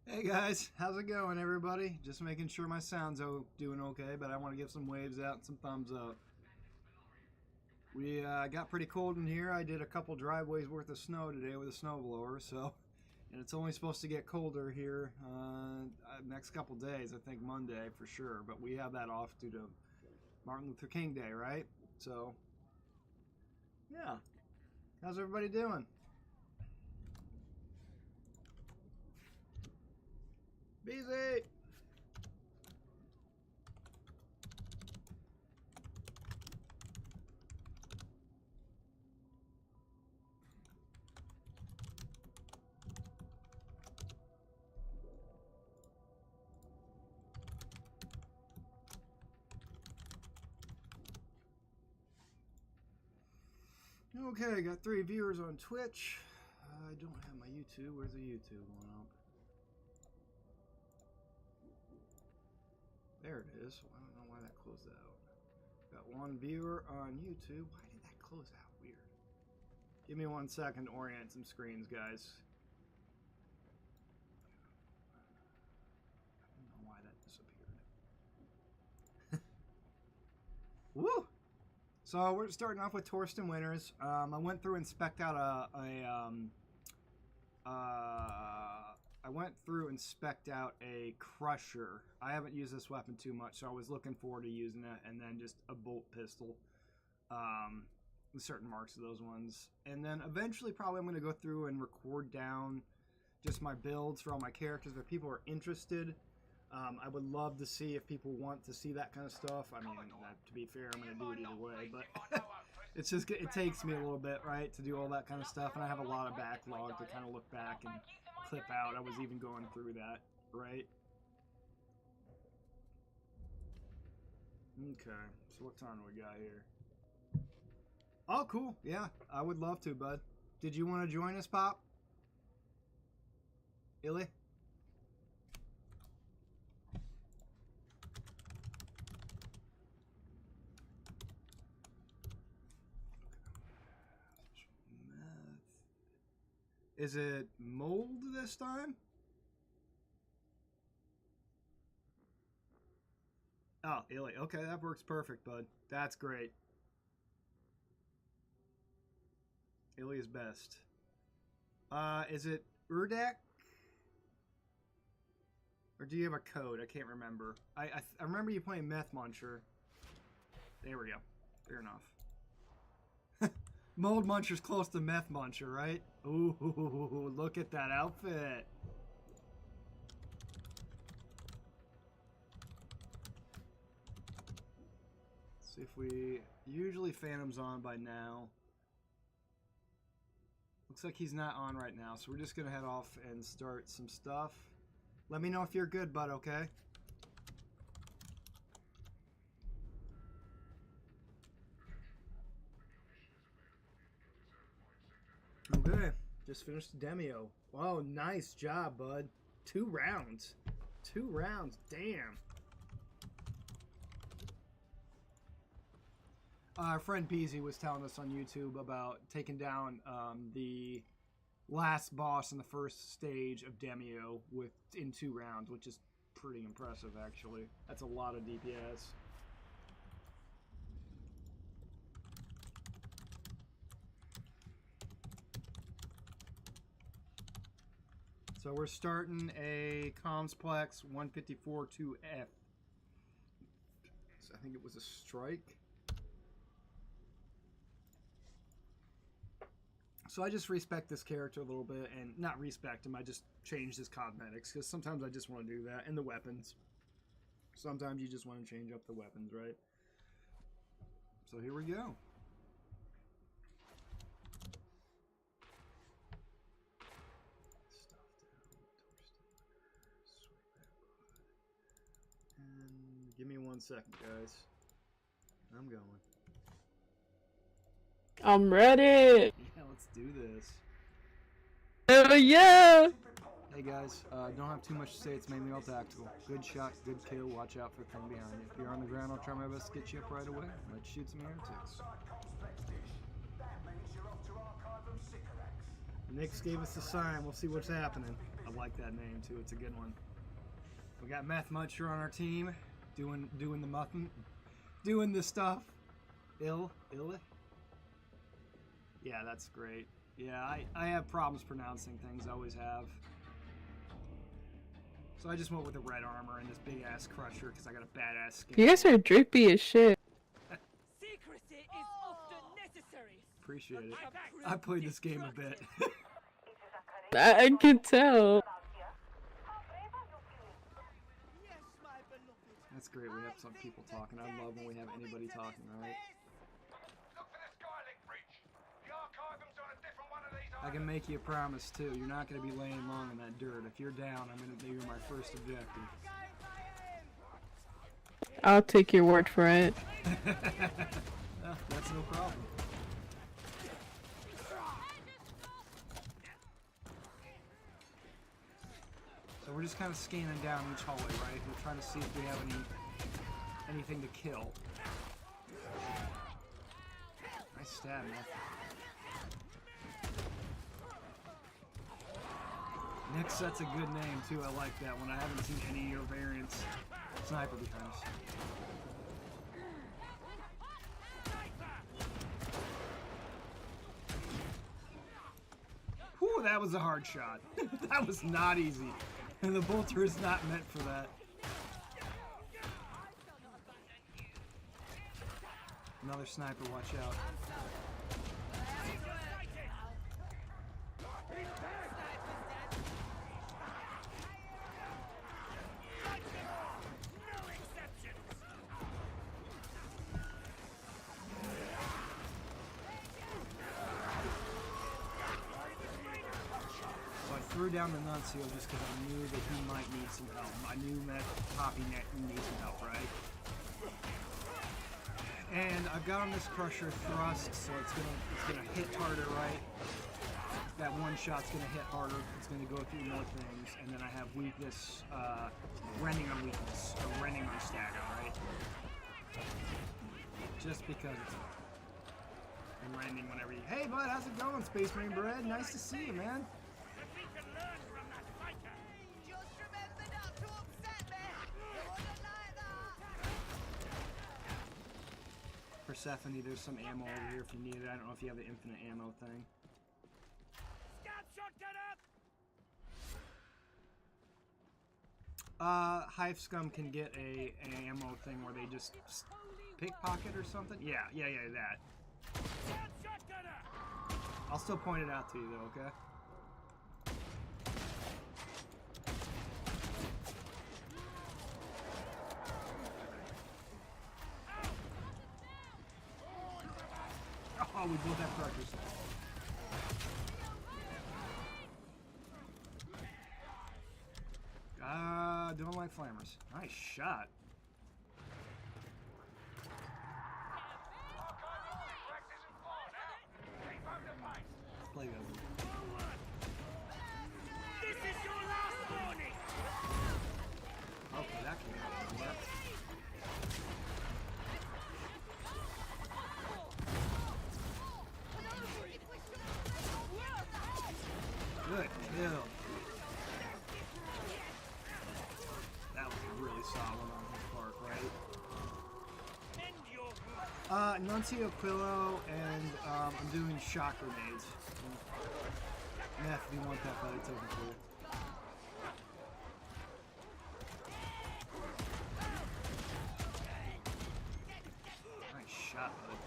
Hey guys, how's it going everybody? Just making sure my sound's doing okay, but I want to give some waves out and some thumbs up. We got pretty cold in here. I did a couple driveways worth of snow today with a snowblower, and it's only supposed to get colder here next couple days, I think Monday for sure, but we have that off due to Martin Luther King Day, right? So, yeah. How's everybody doing? Busy! Okay, got 3 viewers on Twitch. I don't have my YouTube. Where's the YouTube one up? There it is. I don't know why that closed out. Got 1 viewer on YouTube. Why did that close out? Weird. Give me 1 second to orient some screens, guys. I don't know why that disappeared. Woo! So we're starting off with Torsen-Winters. I went through and spec'd out a crusher. I haven't used this weapon too much, so I was looking forward to using it, and then just a bolt pistol. With certain marks of those ones. And then eventually probably I'm going to go through and record down just my builds for all my characters if people are interested. I would love to see if people want to see that kind of stuff. I mean, to be fair, I'm going to do it either way, but it's just, it takes me a little bit, right, to do all that kind of stuff, and I have a lot of backlog to kind of look back and clip out. I was even going through that, right? Okay, so what time do we got here? Oh, cool. Yeah, I would love to, bud. Did you want to join us, Pop? Illy? Is it mold this time? Oh, Illy. Okay, that works perfect, bud. That's great. Illy is best. Is it Urdak? Or do you have a code? I can't remember. I remember you playing MethMuncher. There we go. Fair enough. Mold Muncher's close to MethMuncher, right? Ooh, look at that outfit. See if we... Usually Phantom's on by now. Looks like he's not on right now, so we're just going to head off and start some stuff. Let me know if you're good, bud, okay? Okay, just finished Demio. Wow, nice job, bud. 2 rounds. 2 rounds, damn. Our friend Peasy was telling us on YouTube about taking down the last boss in the first stage of Demio in 2 rounds, which is pretty impressive, actually. That's a lot of DPS. So we're starting a Comsplex 154-2F. So I think it was a strike. So I just respect this character a little bit, and not respect him, I just changed his cosmetics, because sometimes I just want to do that, and the weapons. Sometimes you just want to change up the weapons, right? So here we go. Stuff down, sweep that bud. And give me 1 second, guys. I'm going. I'm ready. Yeah, let's do this. Hell yeah! Hey guys, don't have too much to say. It's mainly all tactical. Good shot, good kill. Watch out for the thing behind you. If you're on the ground, I'll try my best to get you up right away. Let's shoot some heretics. Nix gave us the sign. We'll see what's happening. I like that name too. It's a good one. We got MethMuncher on our team, doing the muffin, doing the stuff. Ill. Yeah, that's great. Yeah, I have problems pronouncing things. I always have. So I just went with the red armor and this big ass crusher because I got a badass skin. You guys are drippy as shit. Secrecy is often necessary. Appreciate it. I played this game a bit. I can tell. That's great. We have some people talking. I love when we have anybody talking, right? I can make you a promise too. You're not going to be laying long in that dirt. If you're down, I'm going to be my first objective. I'll take your word for it. That's no problem. So we're just kind of scanning down each hallway, right? We're trying to see if we have anything to kill. Nice stab, man. Next set's a good name too. I like that one. I haven't seen any of your variants. Sniper defense. Whew, that was a hard shot. That was not easy. And the bolter is not meant for that. Another sniper, watch out. Threw down the Nuncio just because I knew that he might need some help. I knew that Poppy needs some help, right? And I've got on this crusher thrust, so it's gonna hit harder, right? That one shot's gonna hit harder. It's gonna go through more things, and then I have weakness, rending on weakness, or rending on stagger, right? Just because it's and rending whenever you. Hey, bud, how's it going, Space Marine Bread? Nice to see you, man. Persephone, there's some ammo over here if you need it. I don't know if you have the infinite ammo thing. Hive Scum can get an ammo thing where they just pickpocket or something. Yeah, that. I'll still point it out to you though, okay? Oh, we built that pressure set. Don't like flammers. Nice shot. Play that. This is your last warning. Okay, that can work. Good kill. That was really solid on his part, right? Nuncio-Aquila, and I'm doing shock grenades. Meth, if you want that, but I took it for you. Nice shot, bud.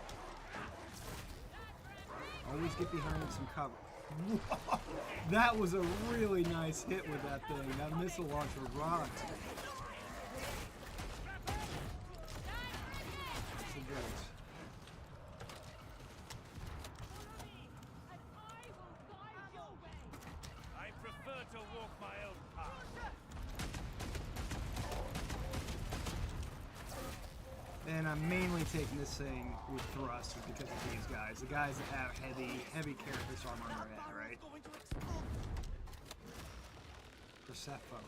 Always get behind some cover. Whoa, that was a really nice hit with that thing. That missile launcher rocked. That's the goods. I prefer to walk my own path. And I'm mainly taking this thing with thrust because of these guys. The guys that have heavy carapace armor on their head, right? Persephone.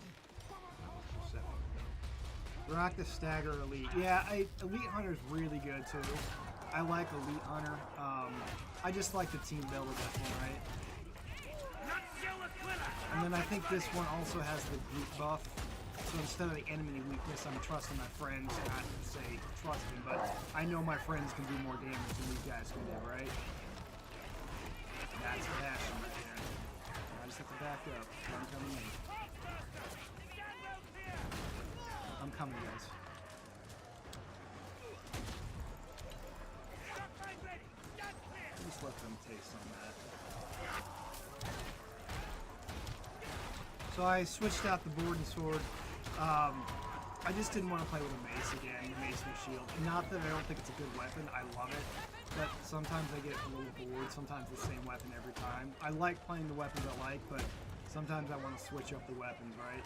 Rock the Stagger Elite. Yeah, Elite Hunter's really good too. I like Elite Hunter. I just like the team build of this one, right? then I think this one also has the group buff. So instead of the enemy weakness, I'm trusting my friends. Not to say trusting, but I know my friends can do more damage than these guys can do, right? That's passion right there. I just have to back up. I'm coming in. I'm coming, guys. Just let them taste on that. So I switched out the board and sword. I just didn't want to play with a mace again, mace with shield. Not that I don't think it's a good weapon, I love it. But sometimes I get a little bored, sometimes the same weapon every time. I like playing the weapons I like, but sometimes I want to switch up the weapons, right?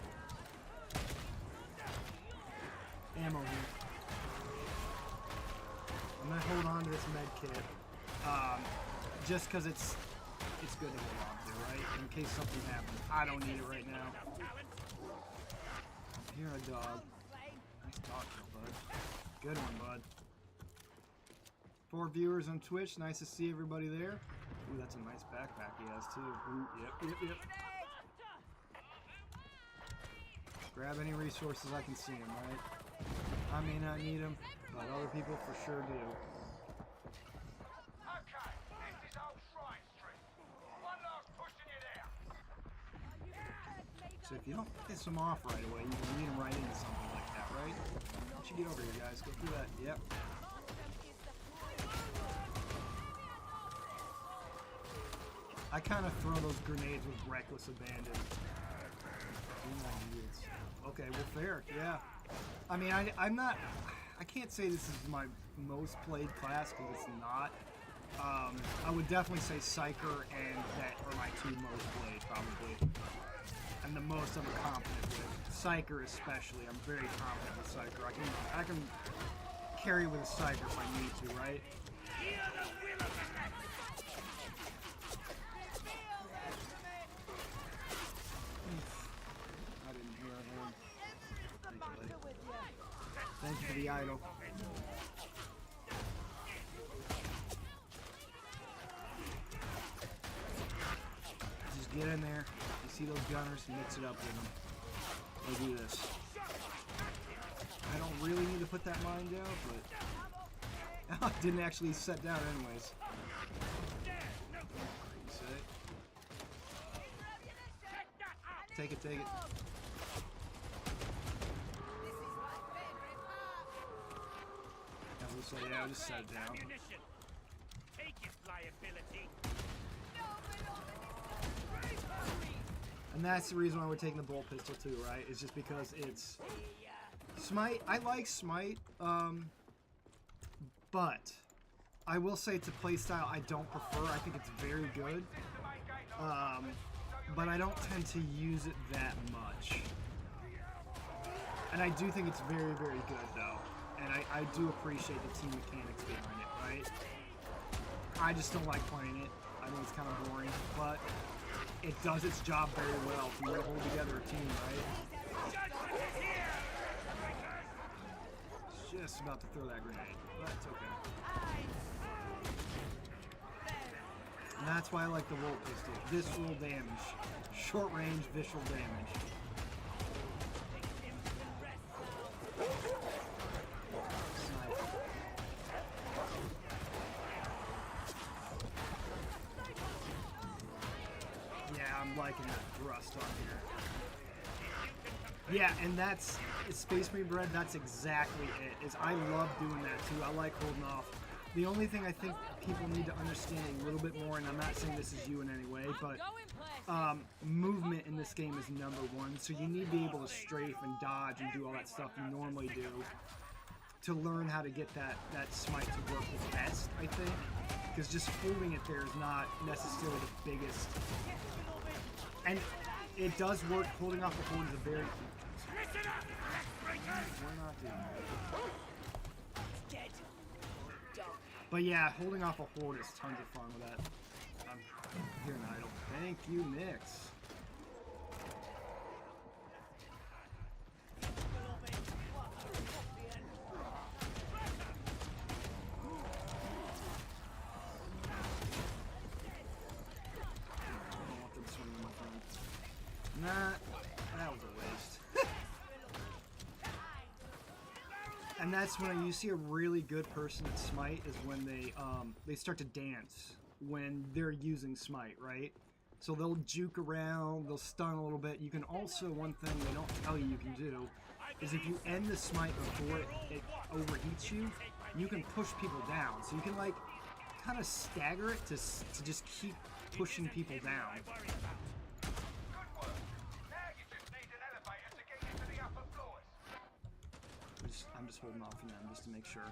Ammo here. I'm gonna hold on to this med kit, just because it's good to hold on to, right? In case something happens. I don't need it right now. Here a dog. Nice dog, bud. Good one, bud. 4 viewers on Twitch. Nice to see everybody there. Ooh, that's a nice backpack he has too. Ooh, yep. Grab any resources I can see him, right? I may not need them, but other people for sure do. So if you don't piss them off right away, you can lead them right into something like that, right? Why don't you get over here, guys? Go through that. Yep. I kind of throw those grenades with reckless abandon. Okay, well, fair. Yeah. I mean, I'm not... I can't say this is my most played class, because it's not. I would definitely say Psyker and Vet are my 2 most played, probably. And the most I'm confident with. Psyker especially. I'm very confident with Psyker. I can carry with a Psyker if I need to, right? I didn't hear him. Thank you for the idol. Just get in there. You see those gunners? Mix it up with them. We'll do this. I don't really need to put that mine down, but it didn't actually set down anyways. Take it, take it. As we say, yeah, I'll just set it down. Take its liability. And that's the reason why we're taking the bolt pistol too, right? It's just because it's Smite. I like Smite, but I will say it's a playstyle I don't prefer. I think it's very good, but I don't tend to use it that much. And I do think it's very, very good though, and I do appreciate the team mechanics behind it, right? I just don't like playing it. I think it's kind of boring, but it does its job very well if you want to hold together a team, right? Just about to throw that grenade, but it's okay. And that's why I like the Volt Pistol. Visceral damage. Short range, visceral damage. Sniper. Yeah, I'm liking that thrust on here. Yeah, and that's Space Marine Bread. That's exactly it. Is I love doing that too. I like holding off. The only thing I think people need to understand a little bit more, and I'm not saying this is you in any way, but movement in this game is #1. So you need to be able to strafe and dodge and do all that stuff you normally do to learn how to get that smite to work the best, I think. Because just holding it there is not necessarily the biggest. And it does work. Holding off the horde is a very... We're not doing that. But yeah, holding off a horde is tons of fun with that. I'm here, Idol. Thank you, Nix. That was a waste. And that's when you see a really good person at Smite is when they start to dance when they're using Smite, right? So they'll juke around, they'll stun a little bit. You can also, one thing they don't tell you can do, is if you end the Smite before it overheats you, you can push people down. So you can like kind of stagger it to just keep pushing people down. I'm just holding off on them just to make sure.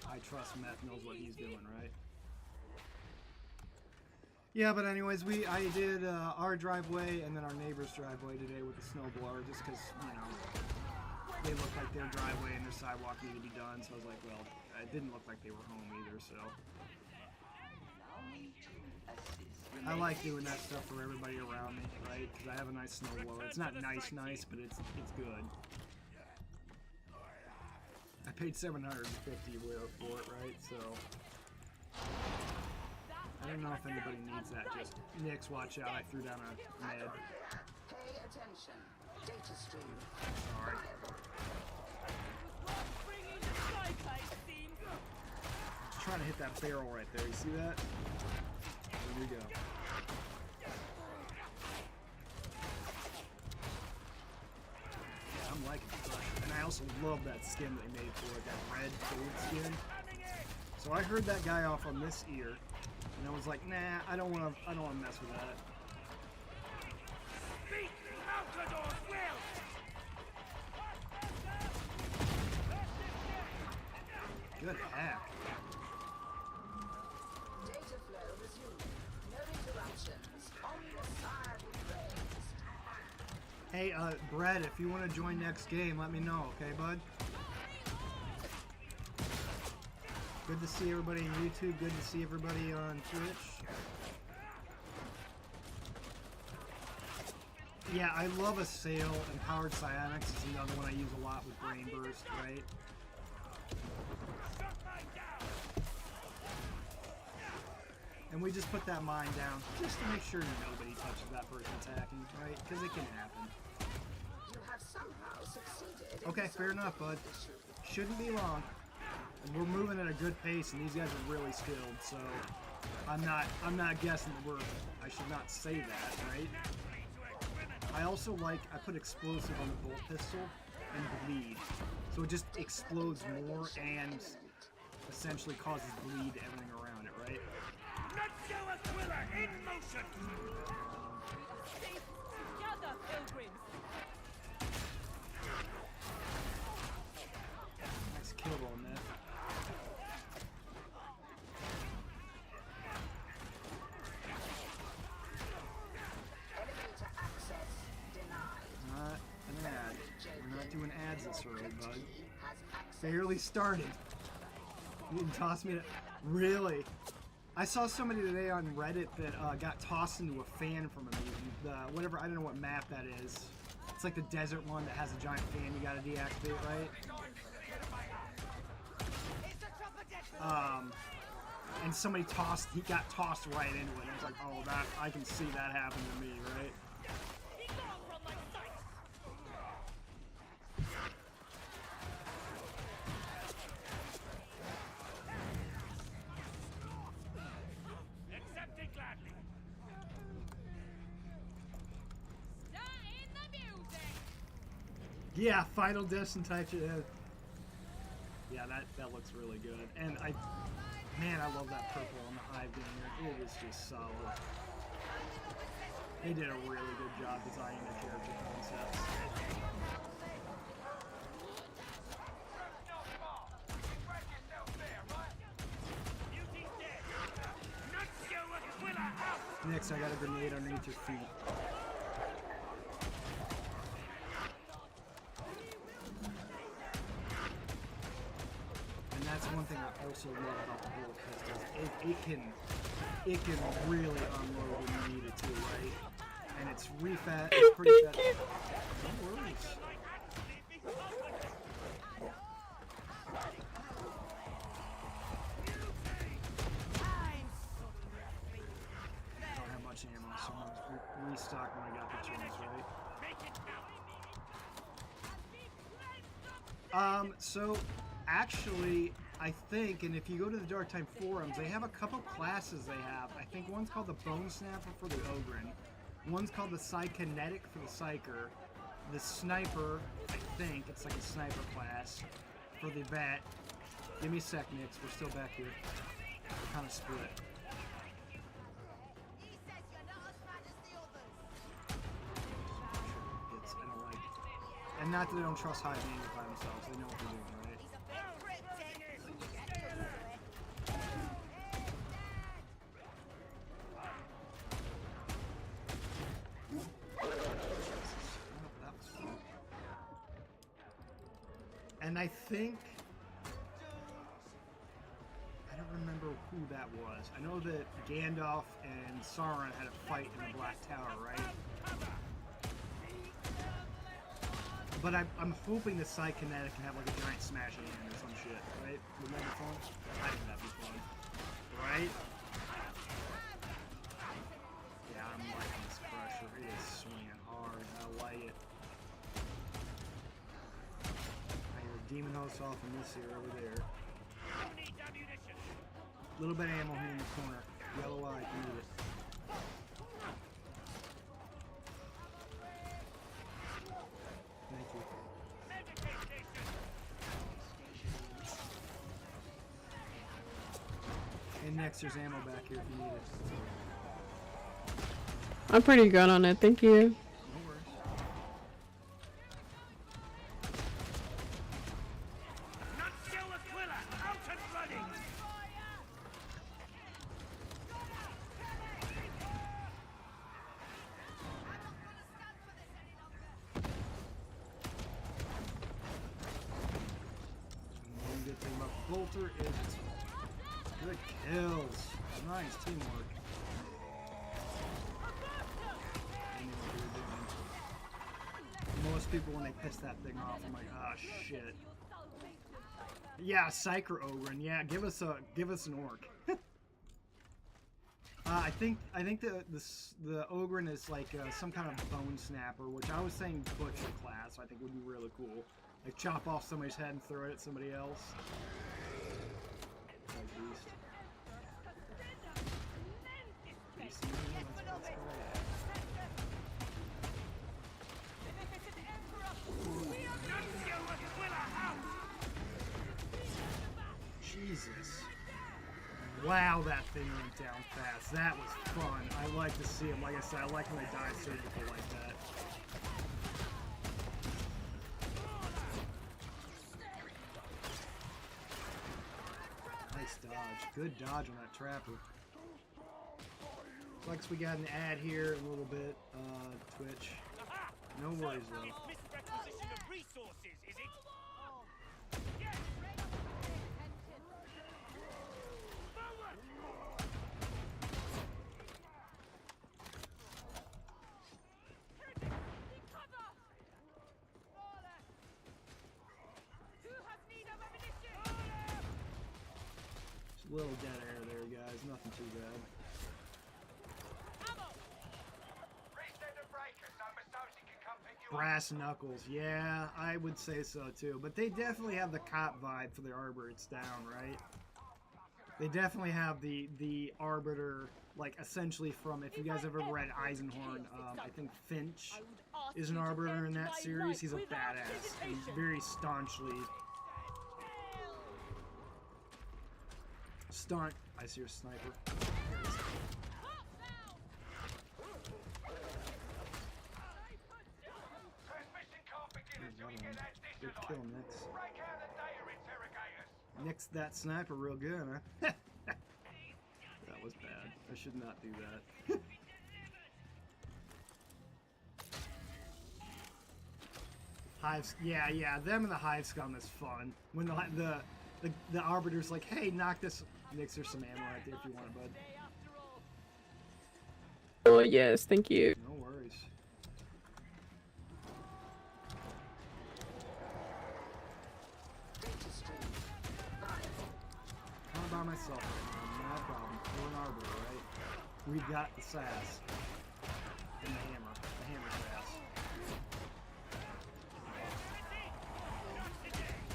I trust Meth knows what he's doing, right? Yeah, but anyways, I did our driveway and then our neighbor's driveway today with the snowblower just because, you know, they looked like their driveway and their sidewalk needed to be done. So I was like, well, it didn't look like they were home either, so. I like doing that stuff for everybody around me, right? Because I have a nice snowblower. It's not nice, but it's good. I paid $750 for it, right? So I don't know if anybody needs that. Just Nix, watch out! I threw down a med. Pay attention. Data stream. Sorry. Just trying to hit that barrel right there. You see that? There we go. I'm liking it. And I also love that skin they made for it, that red gold skin. So I heard that guy off on this ear, and I was like, nah, I don't want to mess with that. Good hack. Data flow resumed. No interruptions. Only the sire be praised. Hey, Brett, if you want to join next game, let me know, okay, bud? Good to see everybody on YouTube. Good to see everybody on Twitch. Yeah, I love Assail, and Powered Psionics is another one I use a lot with Brain Burst, right? And we just put that mine down just to make sure nobody touches that person attacking, right? Because it can happen. You have somehow succeeded. Okay, fair enough, bud. Shouldn't be long. And we're moving at a good pace, and these guys are really skilled, so I'm not guessing that I should not say that, right? I also I put explosive on the bolt pistol and bleed. So it just explodes more and essentially causes bleed to everything around it, right? Nuncio-Aquila in motion! Together, pilgrims! Nice kill on that. Elevator access denied. Not an ad. We're not doing ads this early, bud. Has access. Barely started. You didn't toss me to... Really? I saw somebody today on Reddit that got tossed into a fan from a mutant. Whatever, I don't know what map that is. It's like the desert one that has a giant fan you gotta deactivate, right? And somebody he got tossed right into it. And I was like, oh, I can see that happen to me, right? Accepted gladly. Starting the music! Yeah, Final Destination. Yeah, that looks really good. And man, I love that purple on the hive down there. It is just solid. They did a really good job designing the character concepts. Beauty's dead. Nuncio-Aquila out! Next, I got a grenade underneath your feet. And that's one thing I also love about the bullet pistols. It can really unload when you need it to, right? And it's it's pretty fast. No worries. I don't have much ammo, so I'm restock when I got the chance, right? Make it count. So actually, I think, and if you go to the Darktide forums, they have a couple classes they have. I think one's called the Bone Snapper for the Ogren. One's called the Psykinetic for the Psyker. The Sniper, I think, it's like a sniper class for the Vet. Give me a sec, Nix. We're still back here. We're kind of split. I don't like it. And not that they don't trust high being by themselves. They know what they're doing, right? That was fun. And I think... I don't remember who that was. I know that Gandalf and Sauron had a fight in the Black Tower, right? But I'm hoping the Psykinetic can have like a giant smashing hand or some shit, right? Wouldn't that be fun? I think that'd be fun. Right? Yeah, I'm liking this Crusher. It is swinging hard. I like it. I hear a Demon Host off in this here over there. Need ammunition. Little bit of ammo here in the corner. Yellow eye, you need it. Thank you. Medication station. And next, there's ammo back here if you need it. I'm pretty good on it, thank you. No worries. Nuncio-Aquila, out and running. One good thing about Bolter is it's good kills. Nice teamwork. They knew what they were doing. Most people, when they piss that thing off, I'm like, ah, shit. Yeah, Psyker Ogren. Yeah, give us an orc. I think the Ogren is like some kind of bone snapper, which I was saying butcher class. I think would be really cool. Like chop off somebody's head and throw it at somebody else. Like beast. Beast, let's go. Nuncio-Aquila, out. Jesus. Wow, that thing went down fast. That was fun. I like to see him. Like I said, I like when they die surgical like that. Nice dodge. Good dodge on that trapper. Flex, we got an ad here in a little bit. Twitch. No worries though. Misrequisition of resources, is it? Yes. Forward. Just a little dead air there, guys. Nothing too bad. Brass knuckles, yeah, I would say so too. But they definitely have the cop vibe for the Arbiter. It's down, right? They definitely have the Arbiter, like essentially from, if you guys ever read Eisenhorn, I think Finch is an Arbiter in that series. He's a badass. He's very staunchly staunch. I see your sniper. Good kill, Nix. Nix that sniper real good, huh? That was bad. I should not do that. Hives, yeah, them and the Hive Scum is fun. When the Arbiter's like, hey, knock this. Nix, there's some ammo right there if you want it, bud. Oh yes, thank you. No worries. I'm by myself right now, no problem. We're an Arbiter, right? We've got the sass.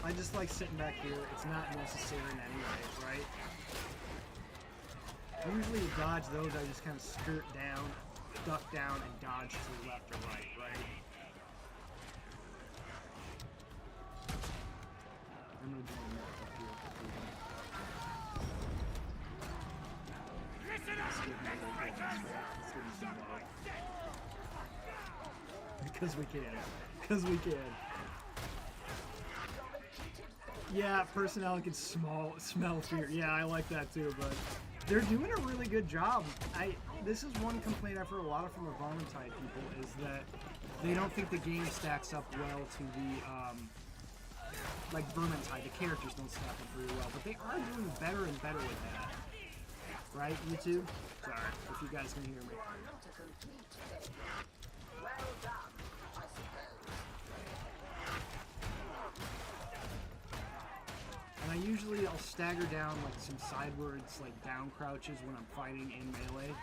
I just like sitting back here. It's not necessary in any way, right? Usually to dodge those, I just kind of skirt down, duck down, and dodge to the left or right, right? I'm gonna do a map up here. Listen up, Because we can. Because we can. Yeah, personnel can smell fear. Yeah, I like that too, but they're doing a really good job. This is one complaint I've heard a lot of from the Darktide people is that they don't think the game stacks up well to the like Vermintide. The characters don't stack up very well, but they are doing better and better with that. Right, YouTube? Sorry, if you guys can hear me. Not a complete failure. Well done, I suppose. And I'll stagger down like some sidewards, like down crouches when I'm fighting in melee,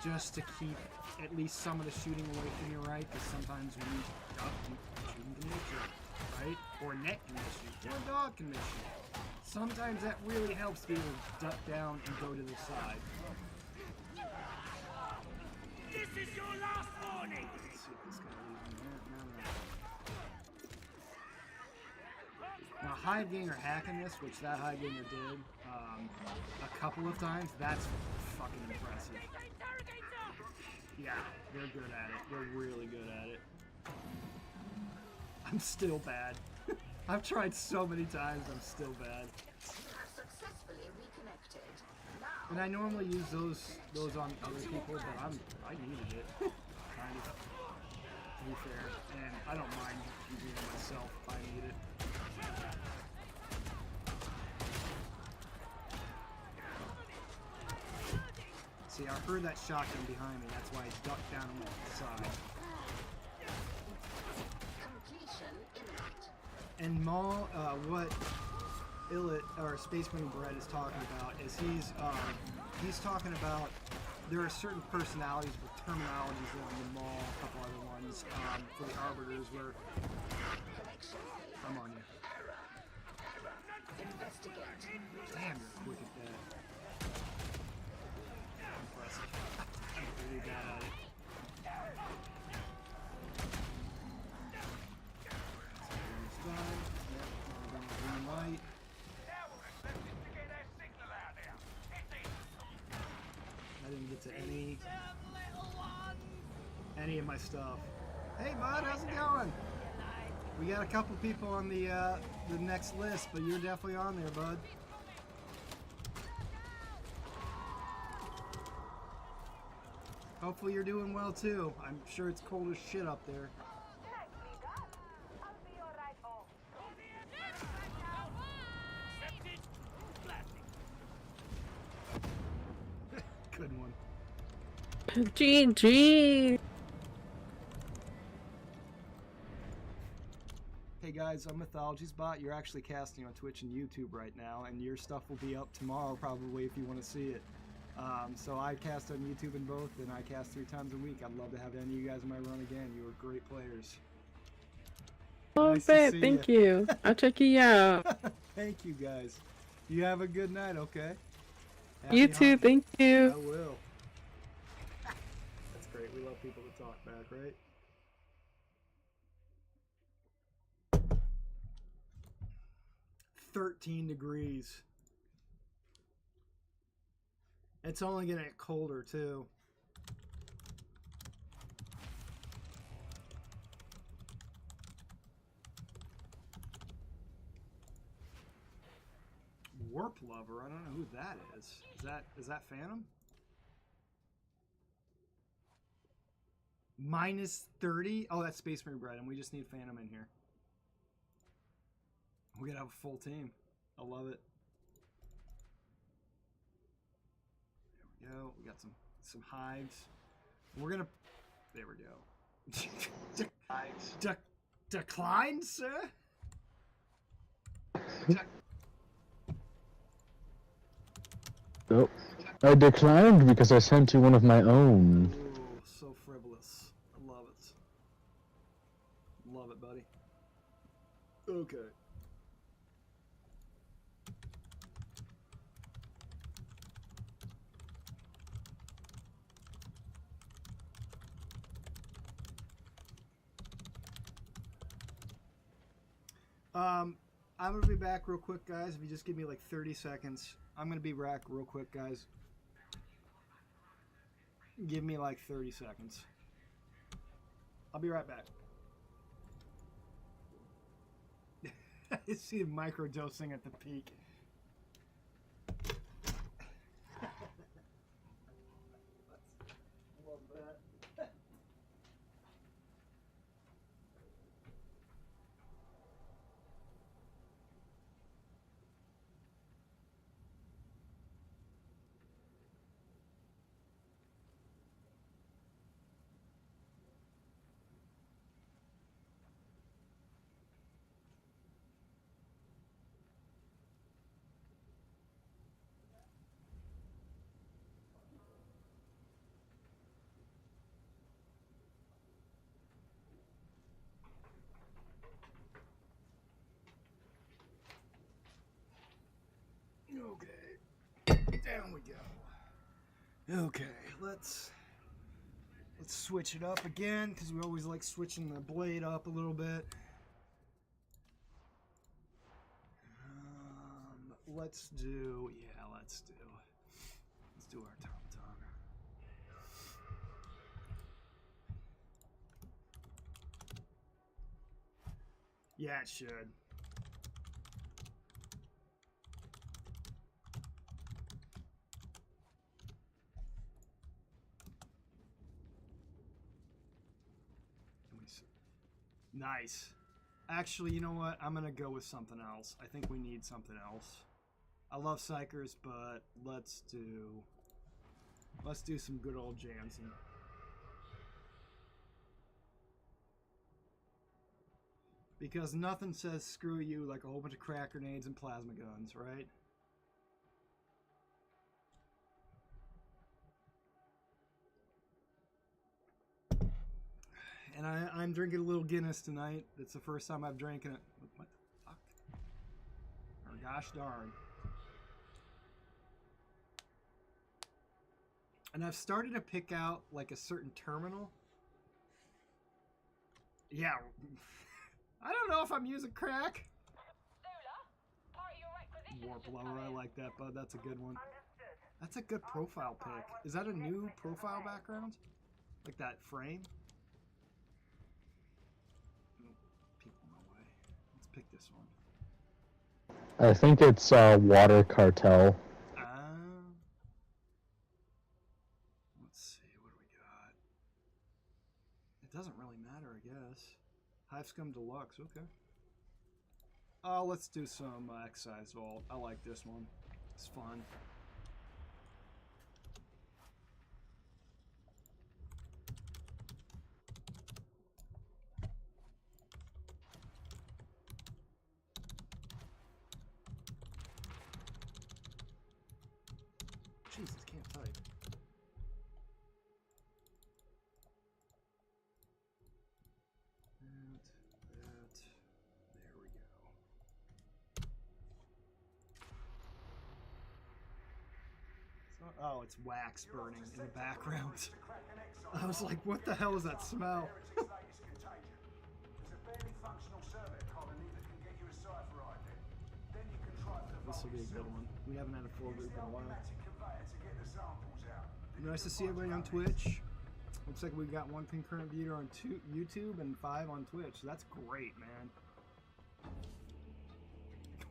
just to keep at least some of the shooting away from your right, because sometimes when you duck, shooting can miss you, right? Or net can miss you, or a dog can miss you. Sometimes that really helps to be able to duck down and go to the side. This is your last warning! Let's see if this guy leaves me there. No. Now, Hive Ganger hacking this, which that Hive Ganger did a couple of times, that's fucking impressive. Yeah, they're good at it. They're really good at it. I'm still bad. I've tried so many times, I'm still bad. You have successfully reconnected. Now, And I normally use those on other people, but I needed it. Kind of. To be fair. And I don't mind using it myself if I need it. See, I heard that shotgun behind me, that's why I ducked down and went to the side. completion imminent. And Maul, what Space Marine Bread is talking about is he's talking about there are certain personalities with terminologies along the Maul, a couple other ones for the Arbiters where Connection failure. I'm on you. Investigate. Damn, you're quick at that. Impressive. I'm really bad at it. Light. I didn't get to any of my stuff. Hey bud, how's it going? We got a couple people on the next list, but you're definitely on there, bud. Hopefully you're doing well too. I'm sure it's cold as shit up there. Good one. GG. Hey guys, I'm Mythology's bot. You're actually casting on Twitch and YouTube right now, and your stuff will be up tomorrow probably if you want to see it. So I cast on YouTube and both, and I cast 3 times a week. I'd love to have any of you guys in my run again. You were great players. Oh, Nice to bet. see Thank ya. you. I'll check you out. Thank you guys. You have a good night, okay? Happy You too. hunting. Thank I you. will. That's great. We love people to talk back, right? -13 degrees. It's only gonna get colder too. Warp Lover, I don't know who that is. Is that Phantom? -30? Oh, that's Space Marine Bread, and we just need Phantom in here. We're gonna have a full team. I love it. There we go. We got some hives. We're gonna. There we go. Decline, sir. Oh, I declined because I sent you one of my own. Ooh, so frivolous. I love it. Love it, buddy. Okay. I'm gonna be back real quick, guys. If you just give me like 30 seconds, I'm gonna be back real quick, guys. Give me like 30 seconds. I'll be right back. I see him microdosing at the peak. Love that. Okay, down we go. Okay, let's switch it up again because we always like switching the blade up a little bit. Let's do our tom tom. Yeah, it should. Nice. Actually, you know what? I'm gonna go with something else. I think we need something else. I love Psychers, but let's do some good old Jansen. Because nothing says screw you like a whole bunch of crack grenades and plasma guns, right? And I'm drinking a little Guinness tonight. It's the first time I've drank it. What the fuck? Or gosh darn. And I've started to pick out like a certain terminal. Yeah. I don't know if I'm using crack. Warp Lover, I like that, bud. That's a good one. That's a good profile pick. Is that a new profile background? Like that frame? Pick this one. I think it's Water Cartel. Let's see, what do we got? It doesn't really matter, I guess. Hive Scum Deluxe, okay. Oh, let's do some Excise Vault. I like this one. It's fun. Jesus, can't type. That. There we go. Oh, it's wax burning in the background. I was like, what the hell is that smell? This will be a good one. We haven't had a full group in a while. Nice to see everybody on Twitch. Looks like we got 1 concurrent viewer on YouTube and 5 on Twitch. That's great, man.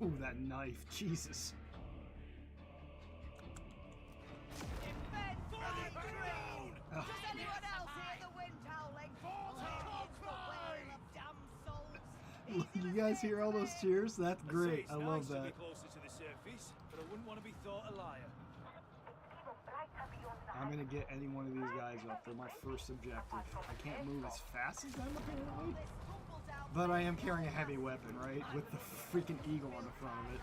Ooh, that knife. Jesus. Oh. Does anyone else hear the wind howling? You guys hear all those cheers? That's great. I love that. To be closer to the surface, but I wouldn't want to be thought a liar. I'm gonna get any one of these guys up. They're my first objective. I can't move as fast as them apparently, but I am carrying a heavy weapon, right? With the freaking eagle on the front of it.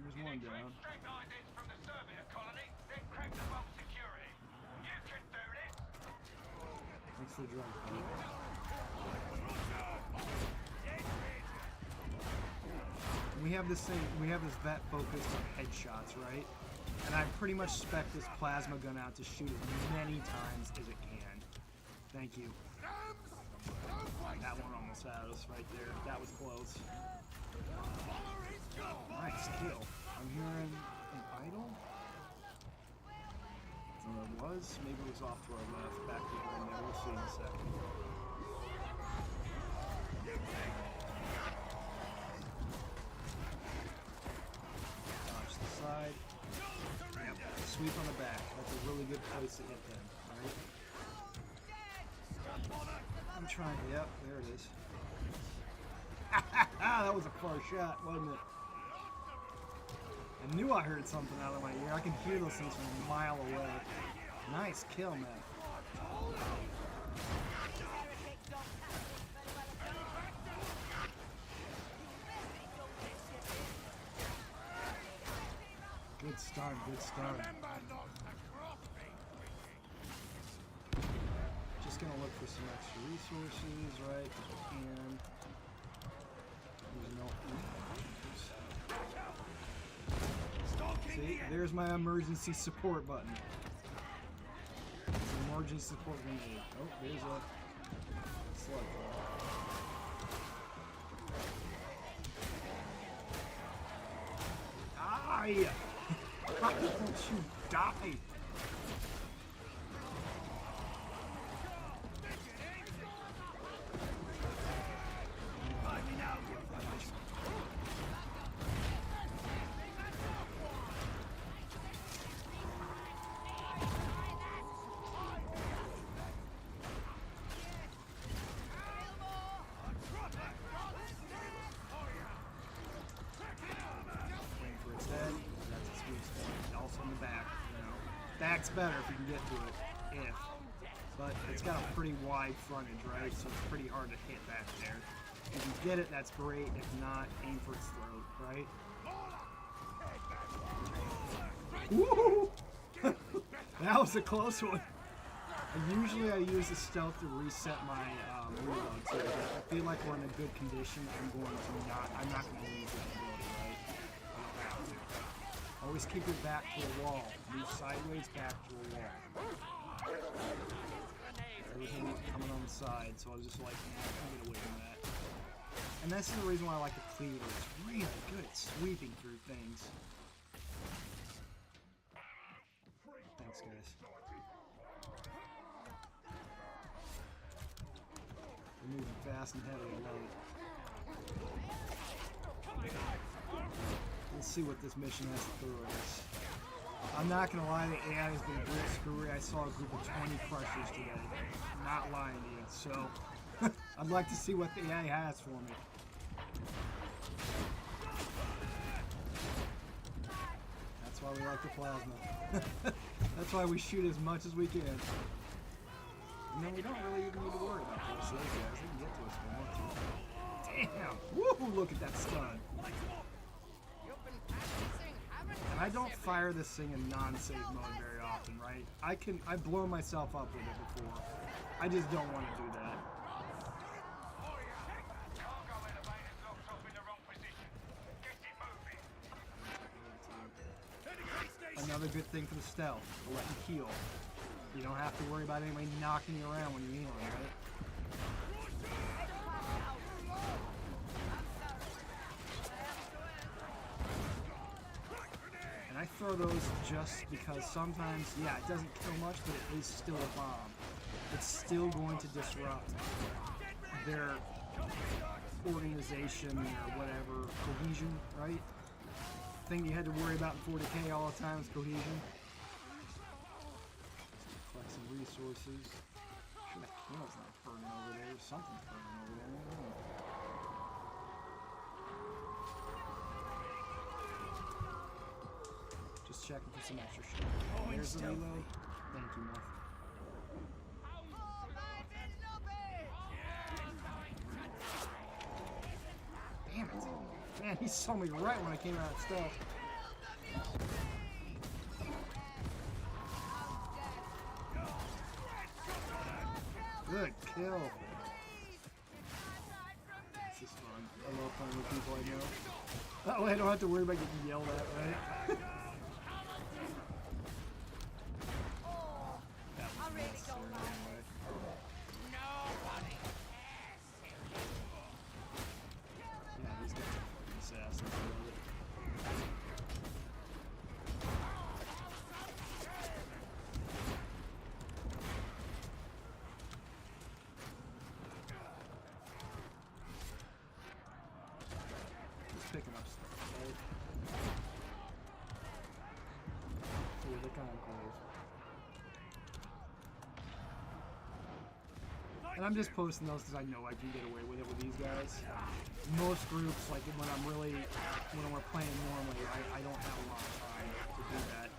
There's one down. Thanks for the drug. We have this thing. We have this vet focused on headshots, right? And I pretty much spec this plasma gun out to shoot as many times as it can. Thank you. That one almost had us right there. That was close. Nice kill. I'm hearing an idol. It was. Maybe it was off to our left. Back behind there. We'll see in a second. Dodge the side. Yep. Sweep on the back. That's a really good place to hit them. Right? I'm trying. Yep. There it is. That was a far shot, wasn't it? I knew I heard something out of my ear. I can hear those things from a mile away. Nice kill, man. Good start, good start. Just gonna look for some extra resources, right? If we can. There's no. See, there's my emergency support button. Emergency support grenade. Oh, there's a slug. Die! Why don't you die? Back's better if you can get to it, but it's got a pretty wide frontage, right? So it's pretty hard to hit back there. If you get it, that's great. If not, aim for its throat, right? Woo! That was a close one. Usually I use the stealth to reset my reload, so I feel like we're in a good condition. I'm not going to use that ability, right? I don't have to. Always keep your back to a wall. Move sideways back to a wall. Everything coming on the side, so I was just like, man, I can't get away from that. And that's the reason why I like the cleaver. It's really good at sweeping through things. Thanks, guys. We're moving fast and heavy, I love it. Let's see what this mission has to throw at us. I'm not gonna lie, the AI has been a bit screwy. I saw a group of 20 crushers today. I'm not lying to you, so I'd like to see what the AI has for me. That's why we like the plasma. That's why we shoot as much as we can. You know, we don't really even need to worry about those guys. They can get to us if we want to. Damn! Woo! Look at that stun. And I don't fire this thing in non-save mode very often, right? I've blown myself up with it before. I just don't want to do that. Another good thing for the stealth, to let you heal. You don't have to worry about anybody knocking you around when you're healing, right? And I throw those just because sometimes, yeah, it doesn't kill much, but it is still a bomb. It's still going to disrupt their organization or whatever, cohesion, right? Thing you had to worry about in 40k all the time is cohesion. Collect some resources. Sure that candle's not burning over there. Something's burning over there. I don't know. Just checking for some extra shit. There's the reload. Thank you, Muff. Damn it. Man, he saw me right when I came out of stealth. Good kill. This is fun. I love playing with people I know. That way I don't have to worry about getting yelled at, right? That was necessary anyway. Enclave. And I'm just posting those because I know I can get away with it with these guys. Most groups, like when we're playing normally, I don't have a lot of time to do that.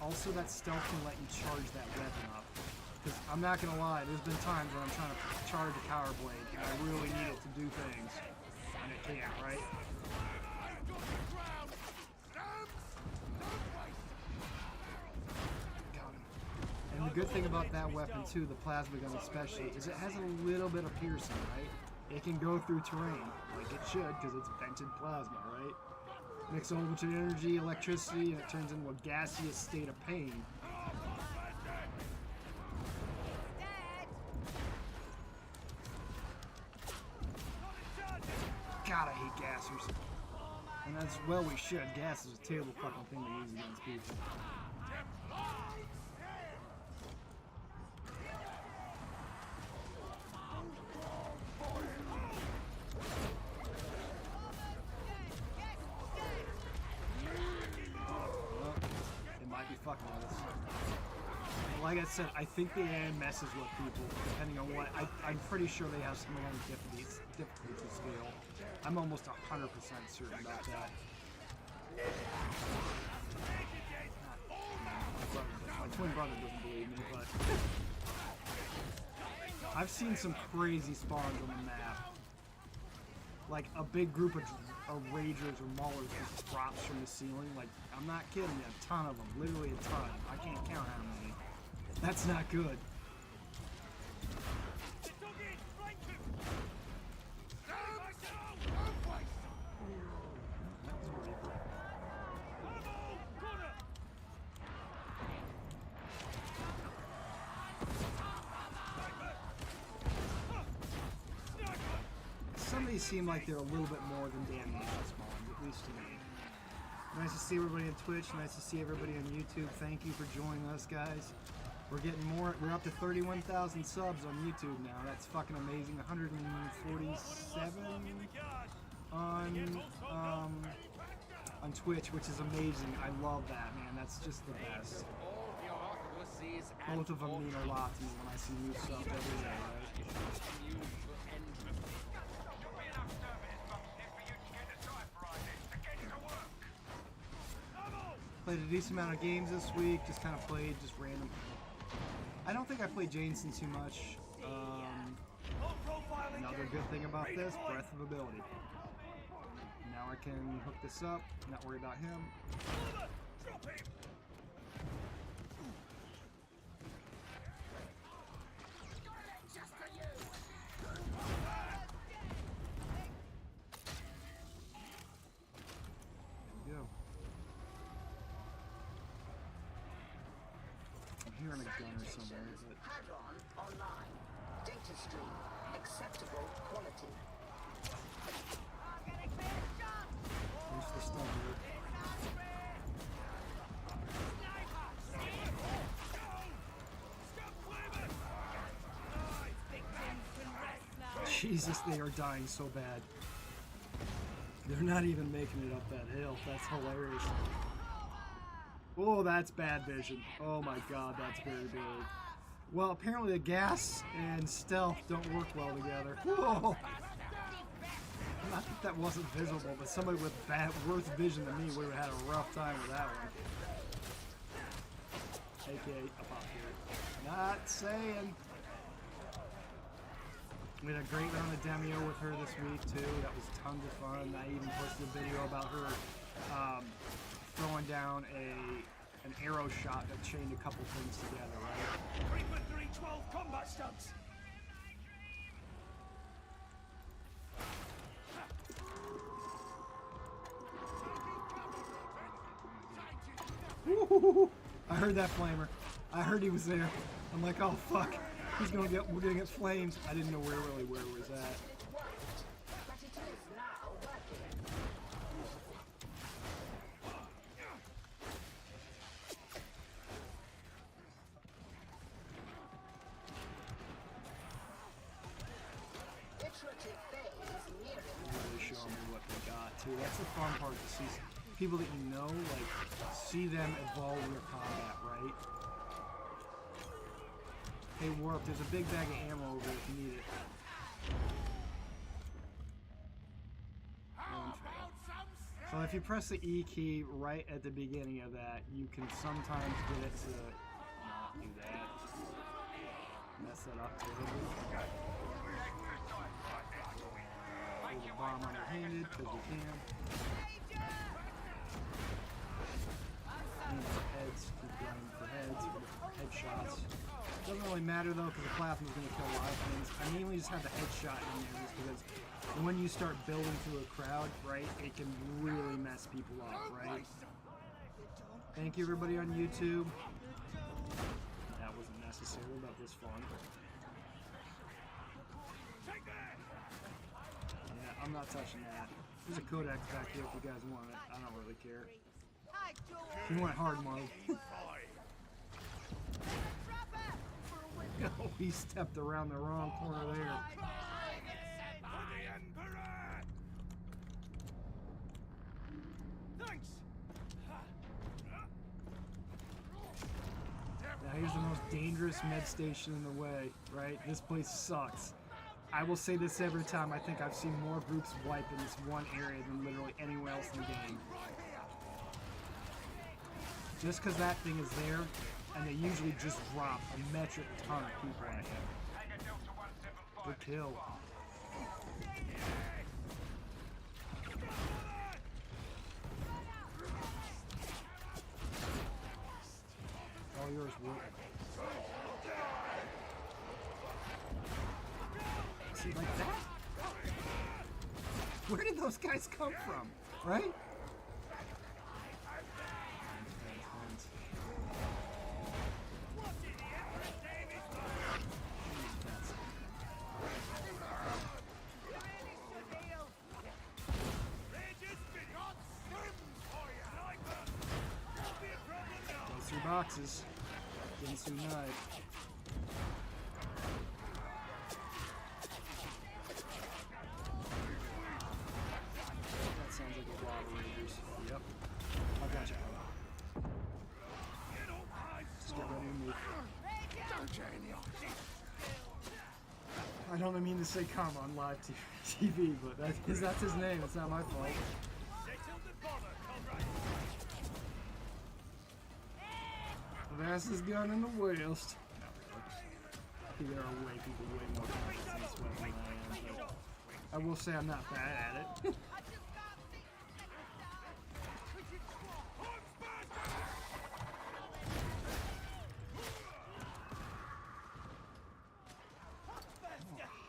Also, that stealth can let you charge that weapon up. Because I'm not gonna lie, there's been times when I'm trying to charge a power blade and I really need it to do things, and it can't, right? And the good thing about that weapon too, the plasma gun especially, is it has a little bit of piercing, right? It can go through terrain, like it should, because it's vented plasma, right? Mix a whole bunch of energy, electricity, and it turns into a gaseous state of pain. God, I hate gassers. And as well we should. Gas is a terrible fucking thing to use against people. Fucking with us. Like I said, I think the AI messes with people depending on what. I'm pretty sure they have some kind of difficulty scale. I'm almost 100% certain about that. My twin brother doesn't believe me, but I've seen some crazy spawns on the map. Like a big group of ragers or maulers just drops from the ceiling. Like, I'm not kidding you, a ton of them. Literally a ton. I can't count how many. That's not good. Some of these seem like they're a little bit more than Damnation spawns, at least to me. Nice to see everybody on Twitch, nice to see everybody on YouTube. Thank you for joining us, guys. We're getting more, we're up to 31,000 subs on YouTube now. That's fucking amazing. 147 on Twitch, which is amazing. I love that, man. That's just the best. Both of them mean a lot to me when I see new stuff every day, right? Played a decent amount of games this week, just kind of played just random. I don't think I played Jameson too much. Another good thing about this, breadth of ability. Now I can hook this up, not worry about him. Hearing a gunner somewhere, but Hadron online. Data stream acceptable quality. where's the stuff here? Jesus, they are dying so bad. They're not even making it up that hill. That's hilarious. Oh, that's bad vision. Oh my god, that's very big. Well, apparently the gas and stealth don't work well together. Whoa! Not that that wasn't visible, but somebody with worse vision than me would have had a rough time with that one. AKA up out here. Not saying. We had a great round of Demio with her this week too. That was tons of fun. I even posted a video about her throwing down an arrow shot that chained a couple things together, right? Reaper 312 combat stunts. Woo-hoo-hoo-hoo. I heard that flamer. I heard he was there. I'm like, oh fuck. We're gonna get flames. I didn't know where it was at. Really showing me what they got. too. That's the fun part, to see people that you know, like, see them evolve your combat, right? Hey Warp, there's a big bag of ammo over there if you need it. So if you press the E key right at the beginning of that, you can sometimes get it to not do that. Mess that up totally. Hold the bomb underhanded because we can. Aim for heads, keep going for heads, for headshots. Doesn't really matter though because the plasma is going to kill a lot of things. I mainly just have the headshot in there just because when you start building through a crowd, right, it can really mess people up, right? Thank you everybody on YouTube. That wasn't necessary, but was fun. Yeah, I'm not touching that. There's a codex back here if you guys want it. I don't really care. If you want hard mode. Oh, he stepped around the wrong corner there. Now here's the most dangerous med station in the way, right? This place sucks. I will say this every time. I think I've seen more groups wipe in this one area than literally anywhere else in the game. Just because that thing is there, and they usually just drop a metric ton of people at you. Good kill. All yours, Will. See, like that? Where did those guys come from? Right? Boxes. Gensu knife. That sounds like a lot of Rangers. Yep. I got you. Just get ready to move. I don't mean to say come on live TV, but that's his name. It's not my fault. Fastest gun in the West. There are people way more confident in this weapon than I am, but I will say I'm not bad at it.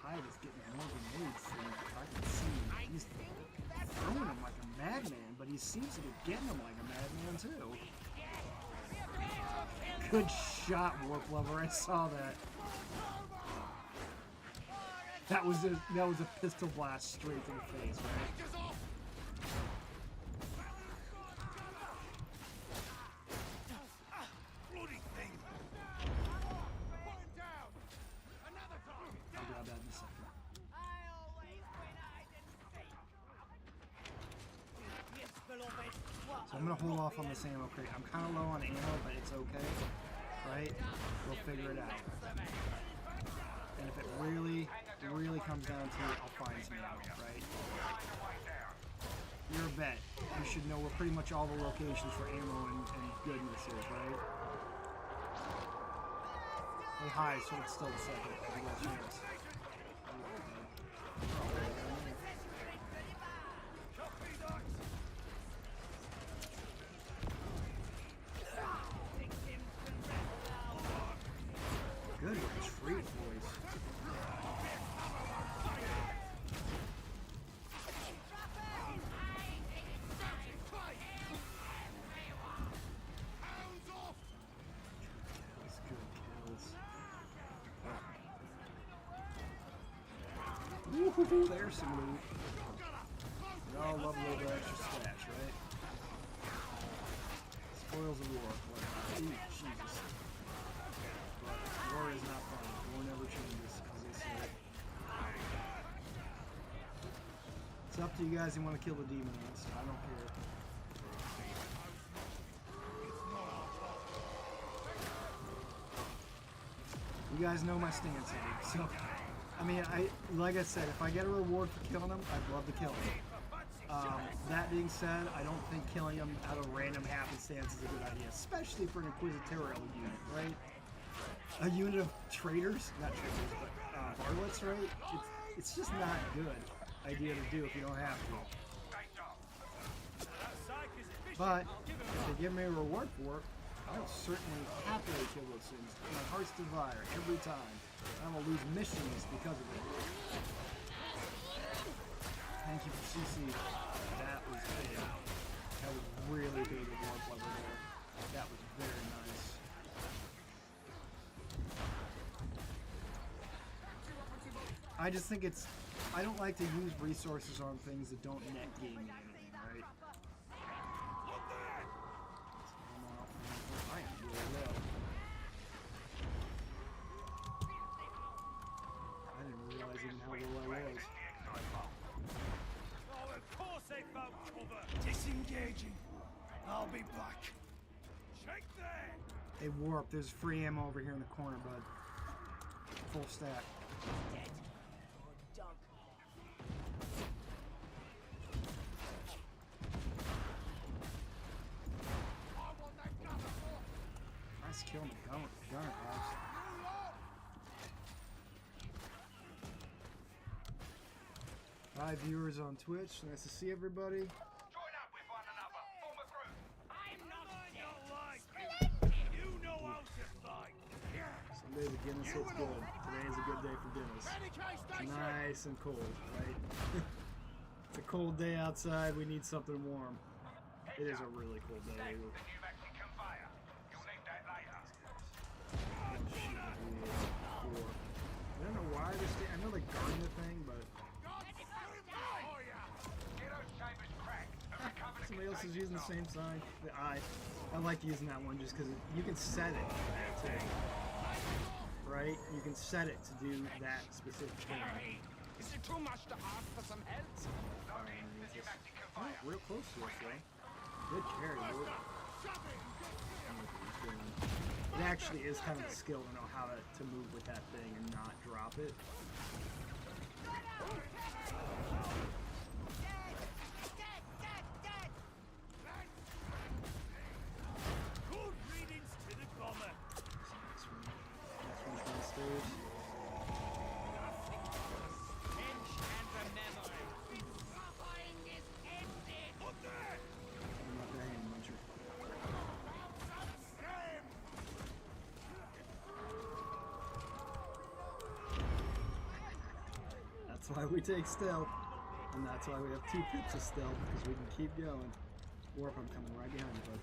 Hyde is getting more grenades than I can see. He's throwing them like a madman, but he seems to be getting them like a madman too. Good shot, Warp Lover. I saw that. That was a pistol blast straight to the face, right? I'll grab that in a second. So I'm gonna hold off on this ammo crate. I'm kind of low on ammo, but it's okay, right? We'll figure it out. And if it really comes down to it, I'll find some ammo, right? You're a vet. You should know where pretty much all the locations for ammo and goodness is, right? Hey, hi, so it's still a second. I got a chance. Good retreat, boys. Woohoo, there's some loot. We all love a little bit extra stash, right? Spoils of war. Ooh, Jesus. But war is not fun. War never changes, as they say. So, up to you guys. You want to kill the demons. I don't care. You guys know my stance on it. So, I mean, like I said, if I get a reward for killing them, I'd love to kill them. That being said, I don't think killing them out of random happenstance is a good idea, especially for an inquisitorial unit, right? A unit of traitors, not traitors, but harlots, right? It's just not a good idea to do if you don't have to. But if they give me a reward for it, I'll certainly happily kill those things. My heart's desire every time. I will lose missions because of it. Thank you for CC. That was big. That was really big of warp level there. That was very nice. I just think it's... I don't like to use resources on things that don't net gain me anything, right? I am really low. I didn't realize even how low I was. Oh, of course they found cover. Disengaging. I'll be back. Shake there. Hey, Warp, there's free ammo over here in the corner, bud. Full stack. Dead. Dog. Nice kill on the gunner, guys. 5 viewers on Twitch. Nice to see everybody. Join up with one another. Form a group. I'm not like you know how to fight. Sunday the Guinness hits good. Today is a good day for Guinness. It's nice and cold, right? It's a cold day outside. We need something warm. It is a really cold day. The pneumatic conveyor. You'll need that later. I don't know why they're I know they're guarding the thing, but somebody else is using the same sign. I like using that one just because you can set it too. Right? You can set it to do that specific thing. Is it too much to ask for some help? Oh, real close to us though. Good carry, dude. It actually is kind of a skill to know how to move with that thing and not drop it. Good readings to the bomber. Next one's downstairs. And remember, suffering is ended. What there? I'm not that hand muncher. That's why we take stealth. And that's why we have 2 pips of stealth, because we can keep going. Warp, I'm coming right behind you, bud.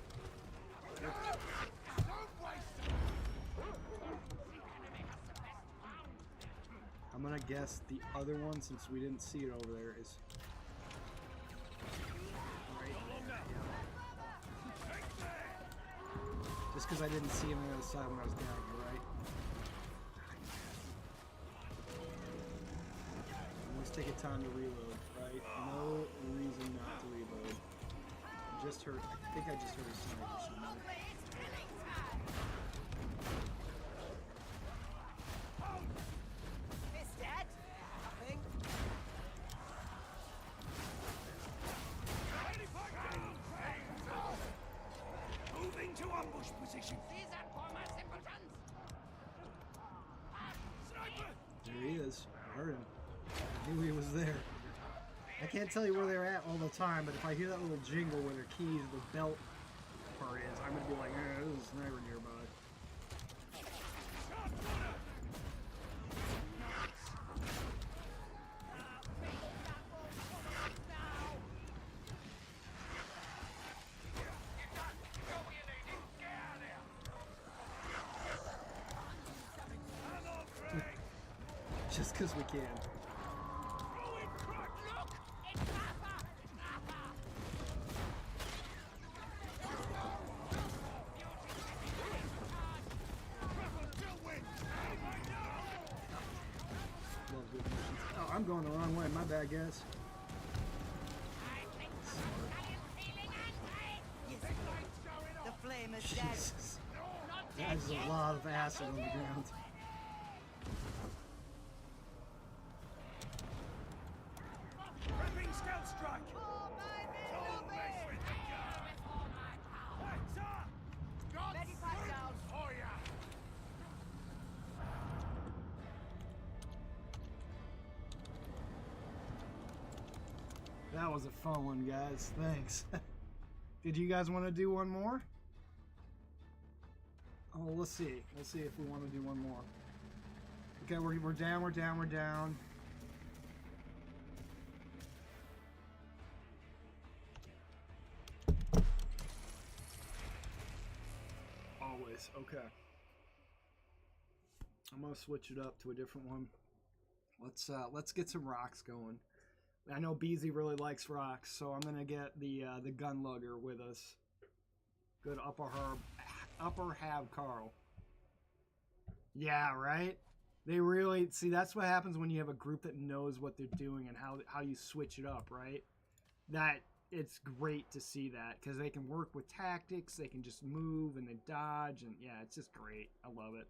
I'm gonna guess the other one, since we didn't see it over there, is right there. Yeah. Just because I didn't see him on the other side when I was down here, right? Always take a time to reload, right? No reason not to reload. Just heard. I think I just heard a sniper somewhere. It's dead. Nothing. Moving to ambush position. These are former simpletons. Sniper. There he is. I heard him. I knew he was there. I can't tell you where they're at all the time, but if I hear that little jingle where their keys, the belt part is, I'm gonna be like, there's a sniper nearby. Just because we can. Love good missions. Oh, I'm going the wrong way. My bad, guys. almost dead. Jesus. That's a lot of acid on the ground. Prepping scout strike! Don't mess with the gun! Heads up! God's Ready, pipe down. for ya! That was a fun one, guys. Thanks. Did you guys want to do one more? Oh, let's see. Let's see if we want to do one more. Okay, we're down, we're down, we're down. Always, okay. I'm gonna switch it up to a different one. Let's get some rocks going. I know Beezy really likes rocks, so I'm gonna get the gun lugger with us. Good upper half Carl. Yeah, right? They really see, that's what happens when you have a group that knows what they're doing and how you switch it up, right? That it's great to see that because they can work with tactics, they can just move and then dodge, and yeah, it's just great. I love it.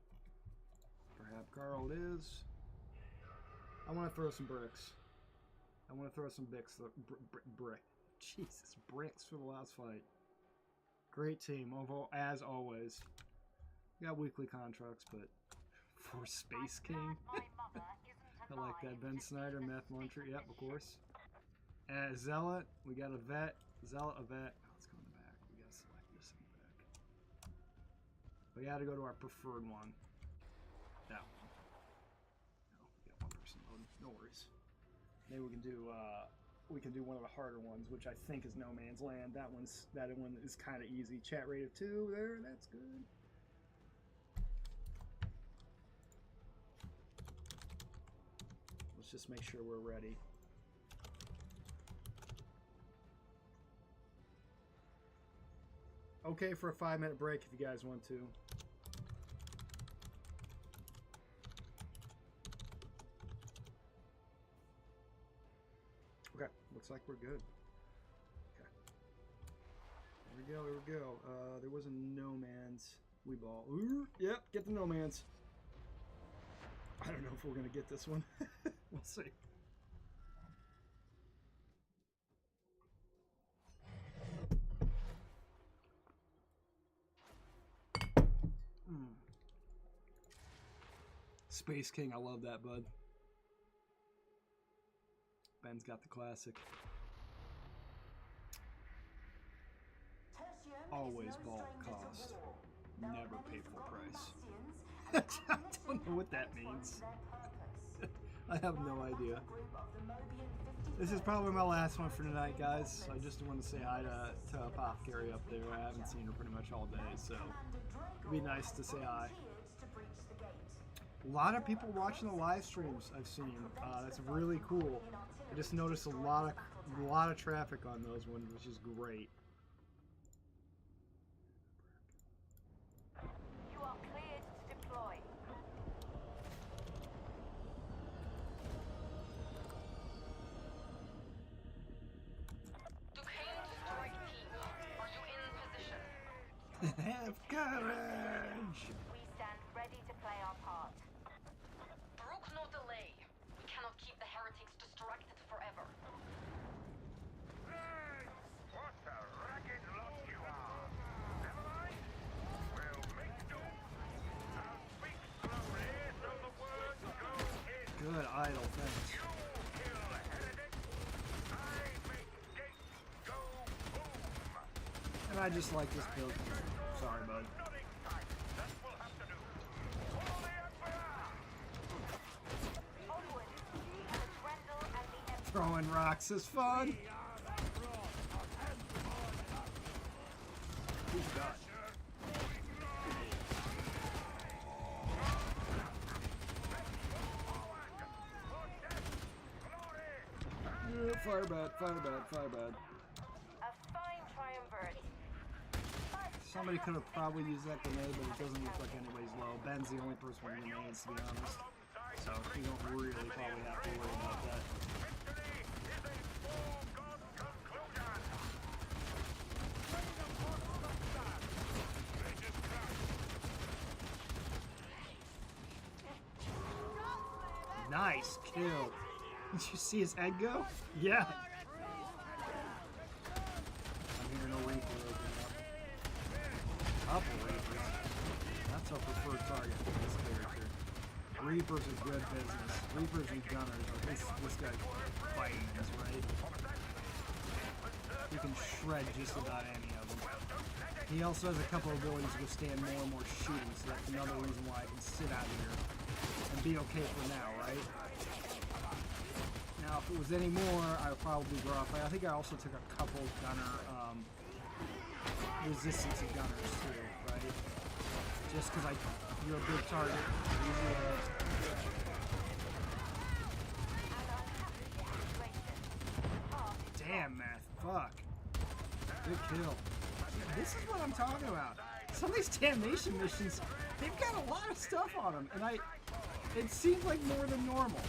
Perhaps Carl it is. I want to throw some bricks. I want to throw some bricks for the last fight. Great team, as always. We got weekly contracts, but for Space King, I like that. BenSnyder, MethMuncher, yep, of course. Zealot, we got a vet. Zealot, a vet. Oh, let's go in the back. We gotta select this in the back. We gotta go to our preferred one. That one. No, we got one person mode. No worries. Maybe we can do one of the harder ones, which I think is No Man's Land. That one is kind of easy. Chat rate of 2 there. That's good. Let's just make sure we're ready. Okay for a 5-minute break if you guys want to. Okay, looks like we're good. Okay. There we go, there we go. There was a No Man's Wee Ball. Ooh, yep, get the No Man's. I don't know if we're gonna get this one. We'll see. Space King, I love that, bud. Ben's got the classic. Always bulk cost. Never pay full price. I don't know what that means. I have no idea. This is probably my last one for tonight, guys. I just want to say hi to Apothecary up there. I haven't seen her pretty much all day, so it'd be nice to say hi. A lot of people watching the live streams I've seen. That's really cool. I just noticed a lot of traffic on those ones, which is great. You are cleared to deploy. Duquesne Strike Team, are you in position? Have courage! We stand ready to play our part. Brook no delay. We cannot keep the heretics distracted forever. Hey! What a ragged lot you are! Never mind. We'll make do. I'll speak slowly so the words go in. Good idle, thanks. You kill heretics. I make gates go boom. And I just like this build. Sorry, bud. Nothing tight. That will have to do. For the Emperor! Onward. The Grendel and the Emperor. Throwing rocks is fun. Who's got? Fire bad, fire bad, fire bad. A fine triumvirate. Somebody could have probably used that grenade, but it doesn't look like anybody's low. Ben's the only person with grenades, to be honest. So you don't really probably have to worry about that. Victory is a foregone conclusion. Nice kill. Did you see his head go? Yeah. I'm hearing a Reaper open up. Couple Reapers. That's our preferred target for this character. Reapers are good business. Reapers and Gunners. This guy fights, right? You can shred just about any of them. He also has a couple of abilities to withstand more and more shooting, so that's another reason why I can sit out here and be okay for now, right? Now, if it was any more, I would probably draw off. I think I also took a couple Gunner resistance to Gunners too, right? Just because you're a big target. Damn, Math. Fuck. Good kill. This is what I'm talking about. Some of these Damnation missions, they've got a lot of stuff on them, and it seems like more than normal.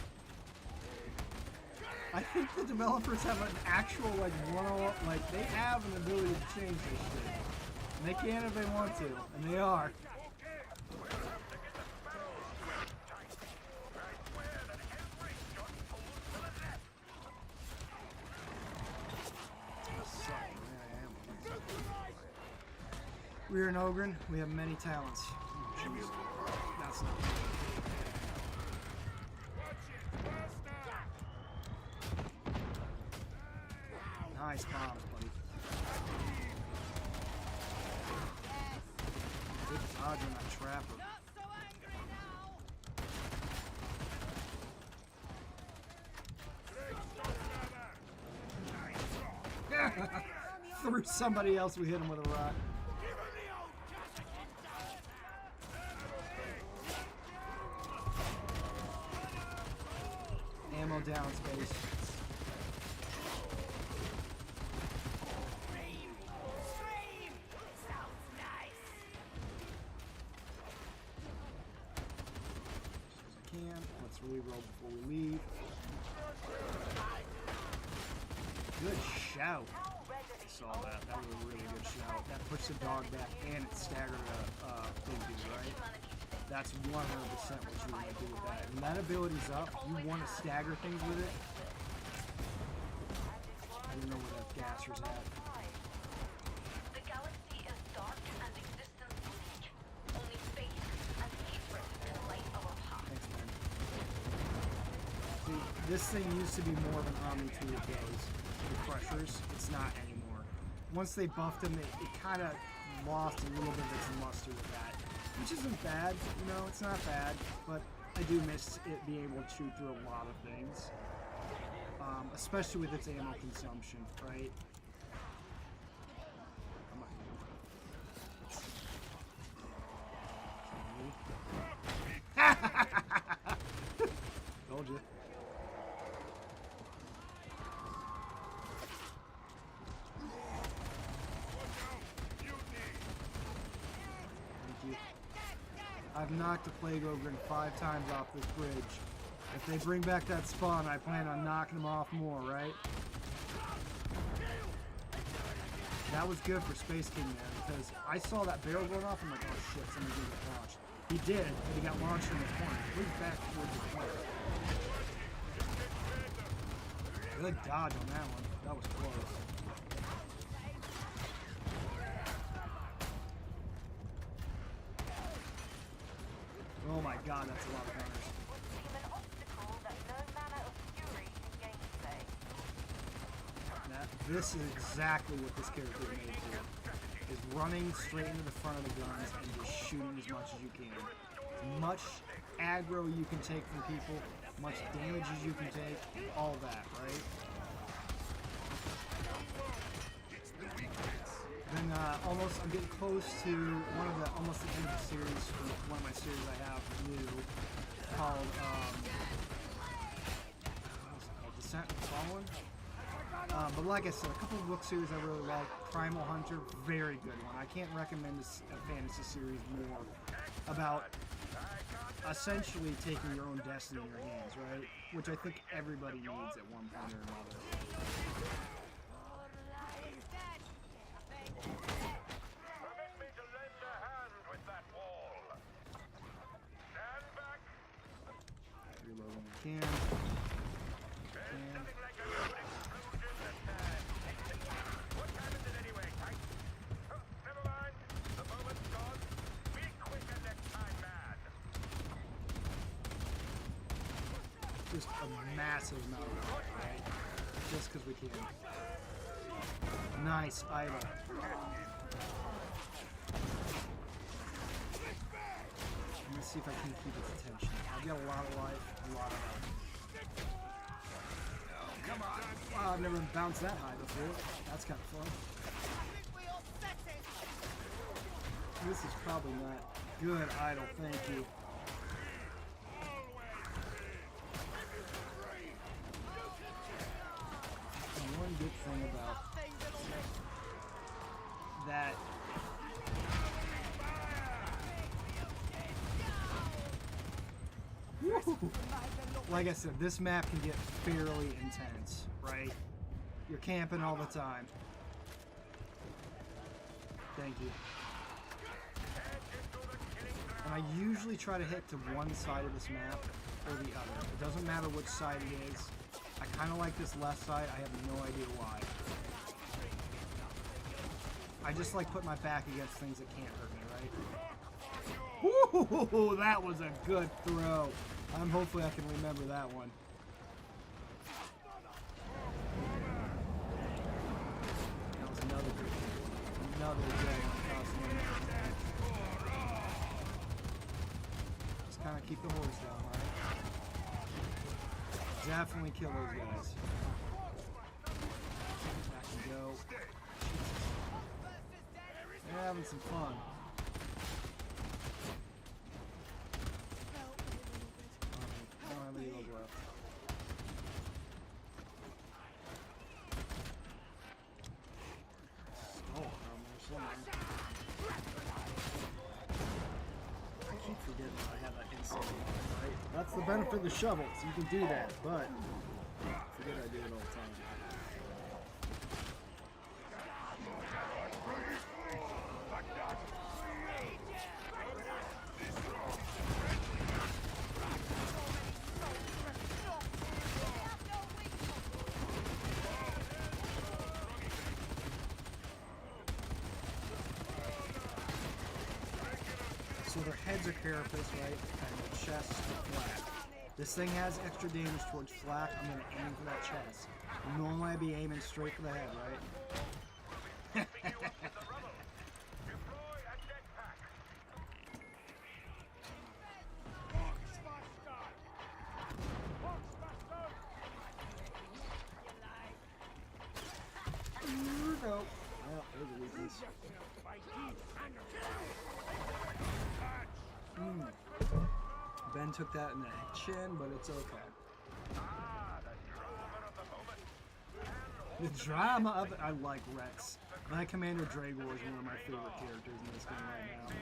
I think the developers have an actual, like, they have an ability to change this shit. And they can if they want to, and they are. We are an Ogren. We have many talents. Jeez. That's not good. Nice bombs, buddy. Good dodge on that trapper. Threw somebody else, we hit him with a rock. Ammo down, space. Let's reroll before we leave. Good shout. I saw that. That was a really good shout. That pushed the dog back and it staggered a thing, right? That's 100% what you want to do with that. When that ability's up, you want to stagger things with it. I don't know where that gasser's at. The galaxy is dark and existence bleak. Only faith and hatred can light our path. Thanks, man. See, this thing used to be more of an Omni tool of those. The Crushers, it's not anymore. Once they buffed them, it kind of lost a little bit of its luster with that. Which isn't bad, you know, it's not bad, but I do miss it being able to shoot through a lot of things. Especially with its ammo consumption, right? Told you. I've knocked the Plague Ogre 5 times off this bridge. If they bring back that spawn, I plan on knocking them off more, right? That was good for Space King there, because I saw that barrel going off, I'm like, oh shit, somebody's gonna get launched. He did, but he got launched in the corner. He moved back towards the corner. Good dodge on that one. That was close. Oh my god, that's a lot of gunners. This is exactly what this character is made for. Is running straight into the front of the guns and just shooting as much as you can. As much aggro you can take from people, much damage as you can take, all that, right? Then I'm getting close to almost the end of the series for one of my series I have new called Descent and Fallen. But like I said, a couple of book series I really like. Primal Hunter, very good one. I can't recommend a fantasy series more about essentially taking your own destiny in your hands, right? Which I think everybody needs at one point or another. Permit me to lend a hand with that wall. Stand back. Reload when we can. just a massive amount of life, right? Just because we can. Nice idol. I'm gonna see if I can keep its attention. I've got a lot of life, a lot of health. Come on! Wow, I've never bounced that high before. That's kind of fun. This is probably not good, idol. Thank you. And one good thing about that. Woo! Like I said, this map can get fairly intense, right? You're camping all the time. Thank you. And I usually try to hit to one side of this map or the other. It doesn't matter which side it is. I kind of like this left side. I have no idea why. I just like putting my back against things that can't hurt me, right? Woo! That was a good throw. Hopefully I can remember that one. That was another good one. Another day on Cosmo. Just kind of keep the horse down, right? Definitely kill those guys. Back and go. They're having some fun. I don't have any heals left. Oh, there's someone. I keep forgetting that I have that insane, right? That's the benefit of the shovel, so you can do that, but I forget I do it all the time. So their heads are carapace, right? And their chests are flat. This thing has extra damage towards flak. I'm going to aim for that chest. Normally I'd be aiming straight for the head, right? Nope. Well, there's a weakness. Ben took that in the chin, but it's okay. The drama of it. I like Rex. My Commander Dragor is one of my favorite characters in this game right now.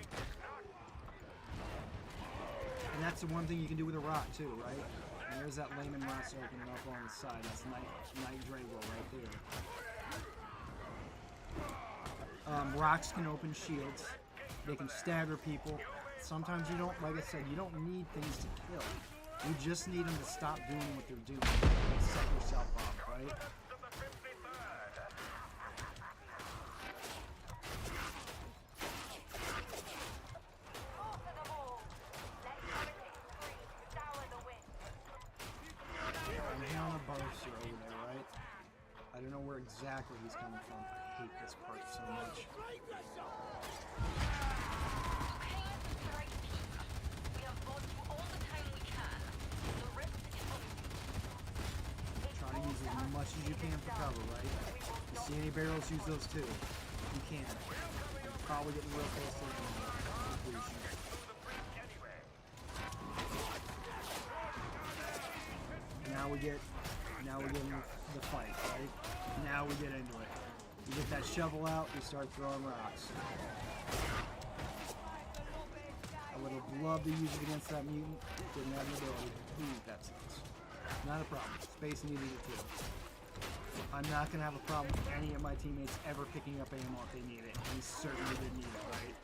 And that's the one thing you can do with a rock too, right? And there's that Layman Ross opening up on the side. That's Knight Dragor right there. Rocks can open shields. They can stagger people. Sometimes you don't, like I said, you don't need things to kill. You just need them to stop doing what they're doing. And set yourself up, right? I'm hearing a Barster over there, right? I don't know where exactly he's coming from. I hate this part so much. Try to use as much as you can for cover, right? You see any barrels, use those too. You can. You're probably getting real close to completion. Now we get into the fight, right? Now we get into it. You get that shovel out, you start throwing rocks. I would have loved to use it against that mutant. Didn't have an ability. Ooh, that sucks. Not a problem. Space needed it too. I'm not going to have a problem with any of my teammates ever picking up ammo if they need it. He certainly didn't need it, right?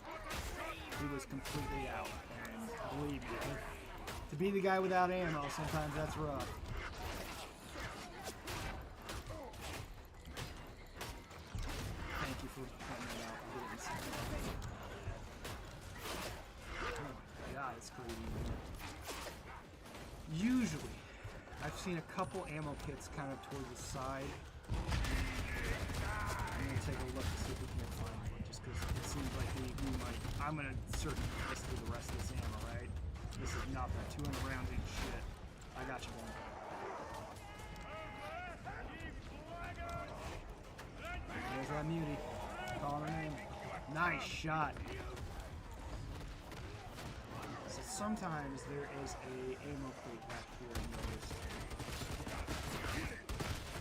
He was completely out. And believe me, to be the guy without ammo, sometimes that's rough. Thank you for pointing that out. I didn't see that. Oh my god, it's crazy. Usually, I seen a couple ammo kits kind of towards the side. I'm gonna take a look to see if we can find one, just because it seems like we might. I'm gonna certainly list through the rest of this ammo, right? This is nothing. 200 rounds ain't shit. I got you, man. There's that mutie. Calling her name. Nice shot. So sometimes there is a ammo crate back here, I noticed.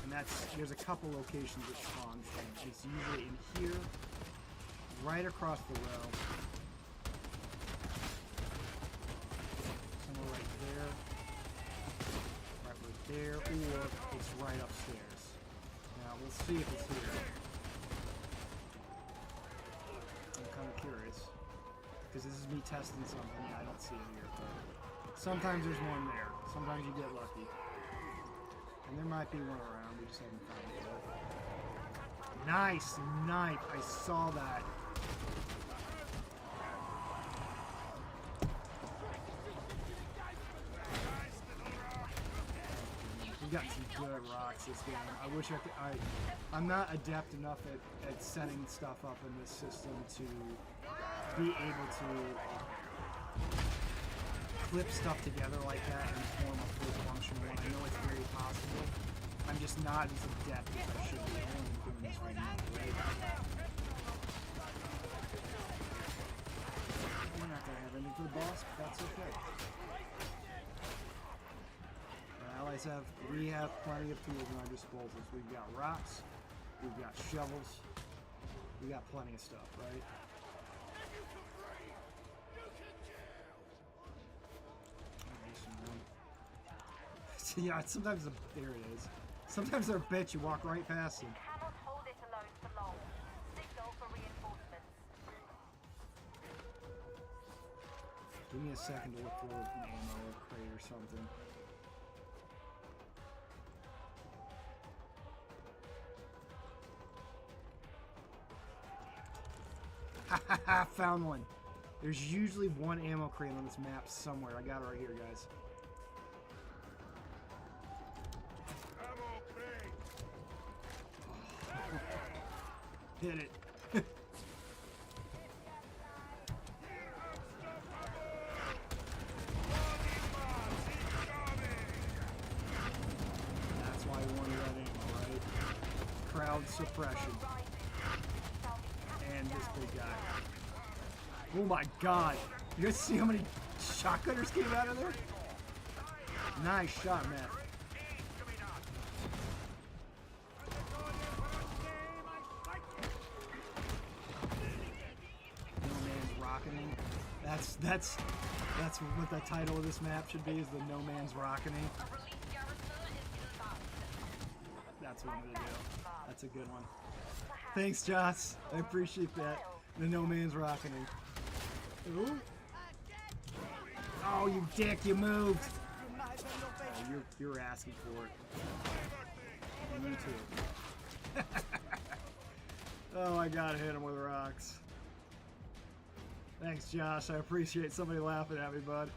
And there's a couple locations it spawns from. It's usually in here, right across the row. Somewhere right there. Right there, or it's right upstairs. Now we'll see if it's here. I'm kind of curious. Because this is me testing something. Yeah, I don't see it here. But sometimes there's one there. Sometimes you get lucky. And there might be one around. We just haven't found it yet. Nice knife. I saw that. We've got some good rocks this game. I wish I could. I'm not adept enough at setting stuff up in this system to be able to clip stuff together like that and form a full functional one. I know it's very possible. I'm just not as adept as I should be doing this right now. Right? We're not gonna have anything for the boss, but that's okay. Our allies we have plenty of tools at our disposals. We've got rocks, we've got shovels, we got plenty of stuff, right? Yeah, sometimes there it is. Sometimes they're a bitch, you walk right past them. Cannot hold it alone for long. Signal for reinforcements. Give me a second to look for an ammo crate or something. Ha ha ha! Found one. There's usually one ammo crate on this map somewhere. I got it right here, guys. Hit it. That's why we wanted that ammo, right? Crowd suppression. And this big guy. Oh my god. You guys see how many shotgunners came out of there? Nice shot, man. That's what the title of this map should be, is the No Man's Roccining. A relief garrison is inbound. That's what I'm gonna do. That's a good one. Thanks, Joss. I appreciate that. The No Man's Roccining. Ooh. Oh, you dick! You moved. Oh, you're asking for it. Me too. Oh, I gotta hit him with rocks. Thanks, Josh. I appreciate somebody laughing at me, bud.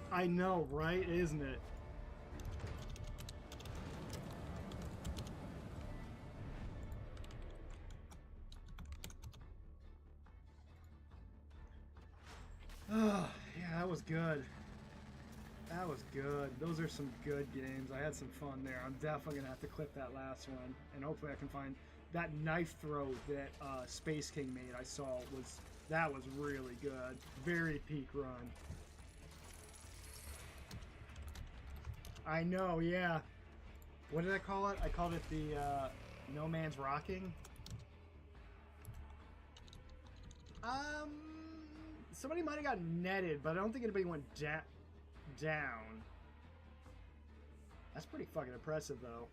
I know, right? Isn't it? Oh, yeah, that was good. That was good. Those are some good games. I had some fun there. I'm definitely going to have to clip that last one. And hopefully I can find that knife throw that Space King made. I saw that was really good. Very peak run. I know, yeah. What did I call it? I called it the No Man's Rocking. Somebody might have got netted, but I don't think anybody went down. That's pretty fucking impressive, though.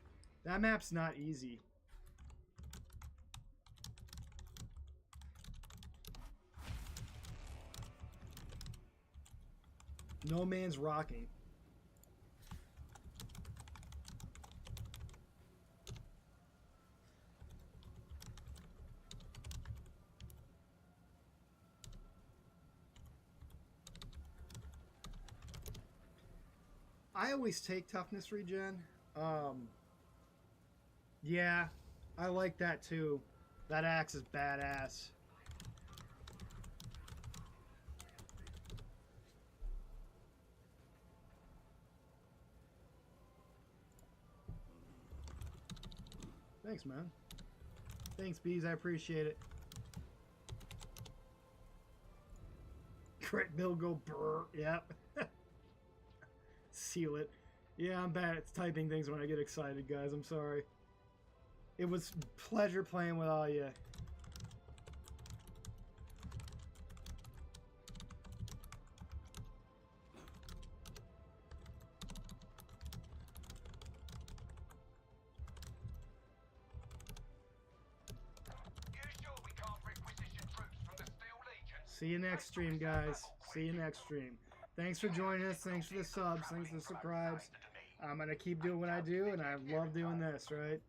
That map's not easy. No Man's Rocking. I always take toughness regen. Yeah, I like that too. That axe is badass. Thanks, man. Thanks, bees. I appreciate it. Crit Bill go brr. Yep. Seal it. Yeah, I'm bad at typing things when I get excited, guys. I'm sorry. It was pleasure playing with all you. See you next stream, guys. See you next stream. Thanks for joining us. Thanks for the subs. Thanks for the subscribes. I'm going to keep doing what I do, and I love doing this, right?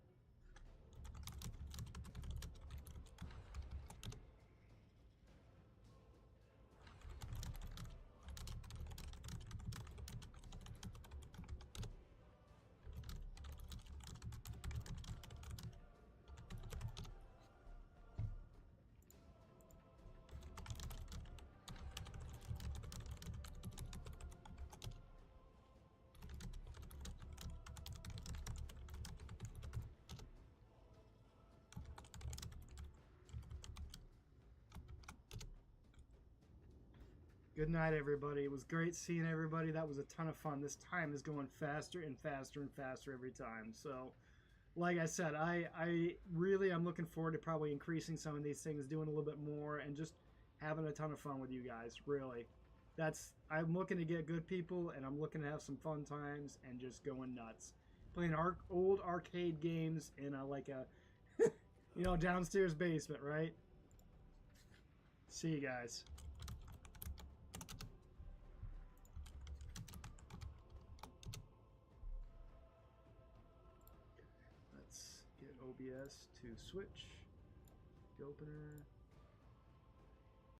Good night, everybody. It was great seeing everybody. That was a ton of fun. This time is going faster and faster and faster every time. So, like I said, I'm looking forward to probably increasing some of these things, doing a little bit more, and just having a ton of fun with you guys. Really, I'm looking to get good people, and I'm looking to have some fun times and just going nuts, playing old arcade games in a downstairs basement, right? See you guys. OBS to switch the opener.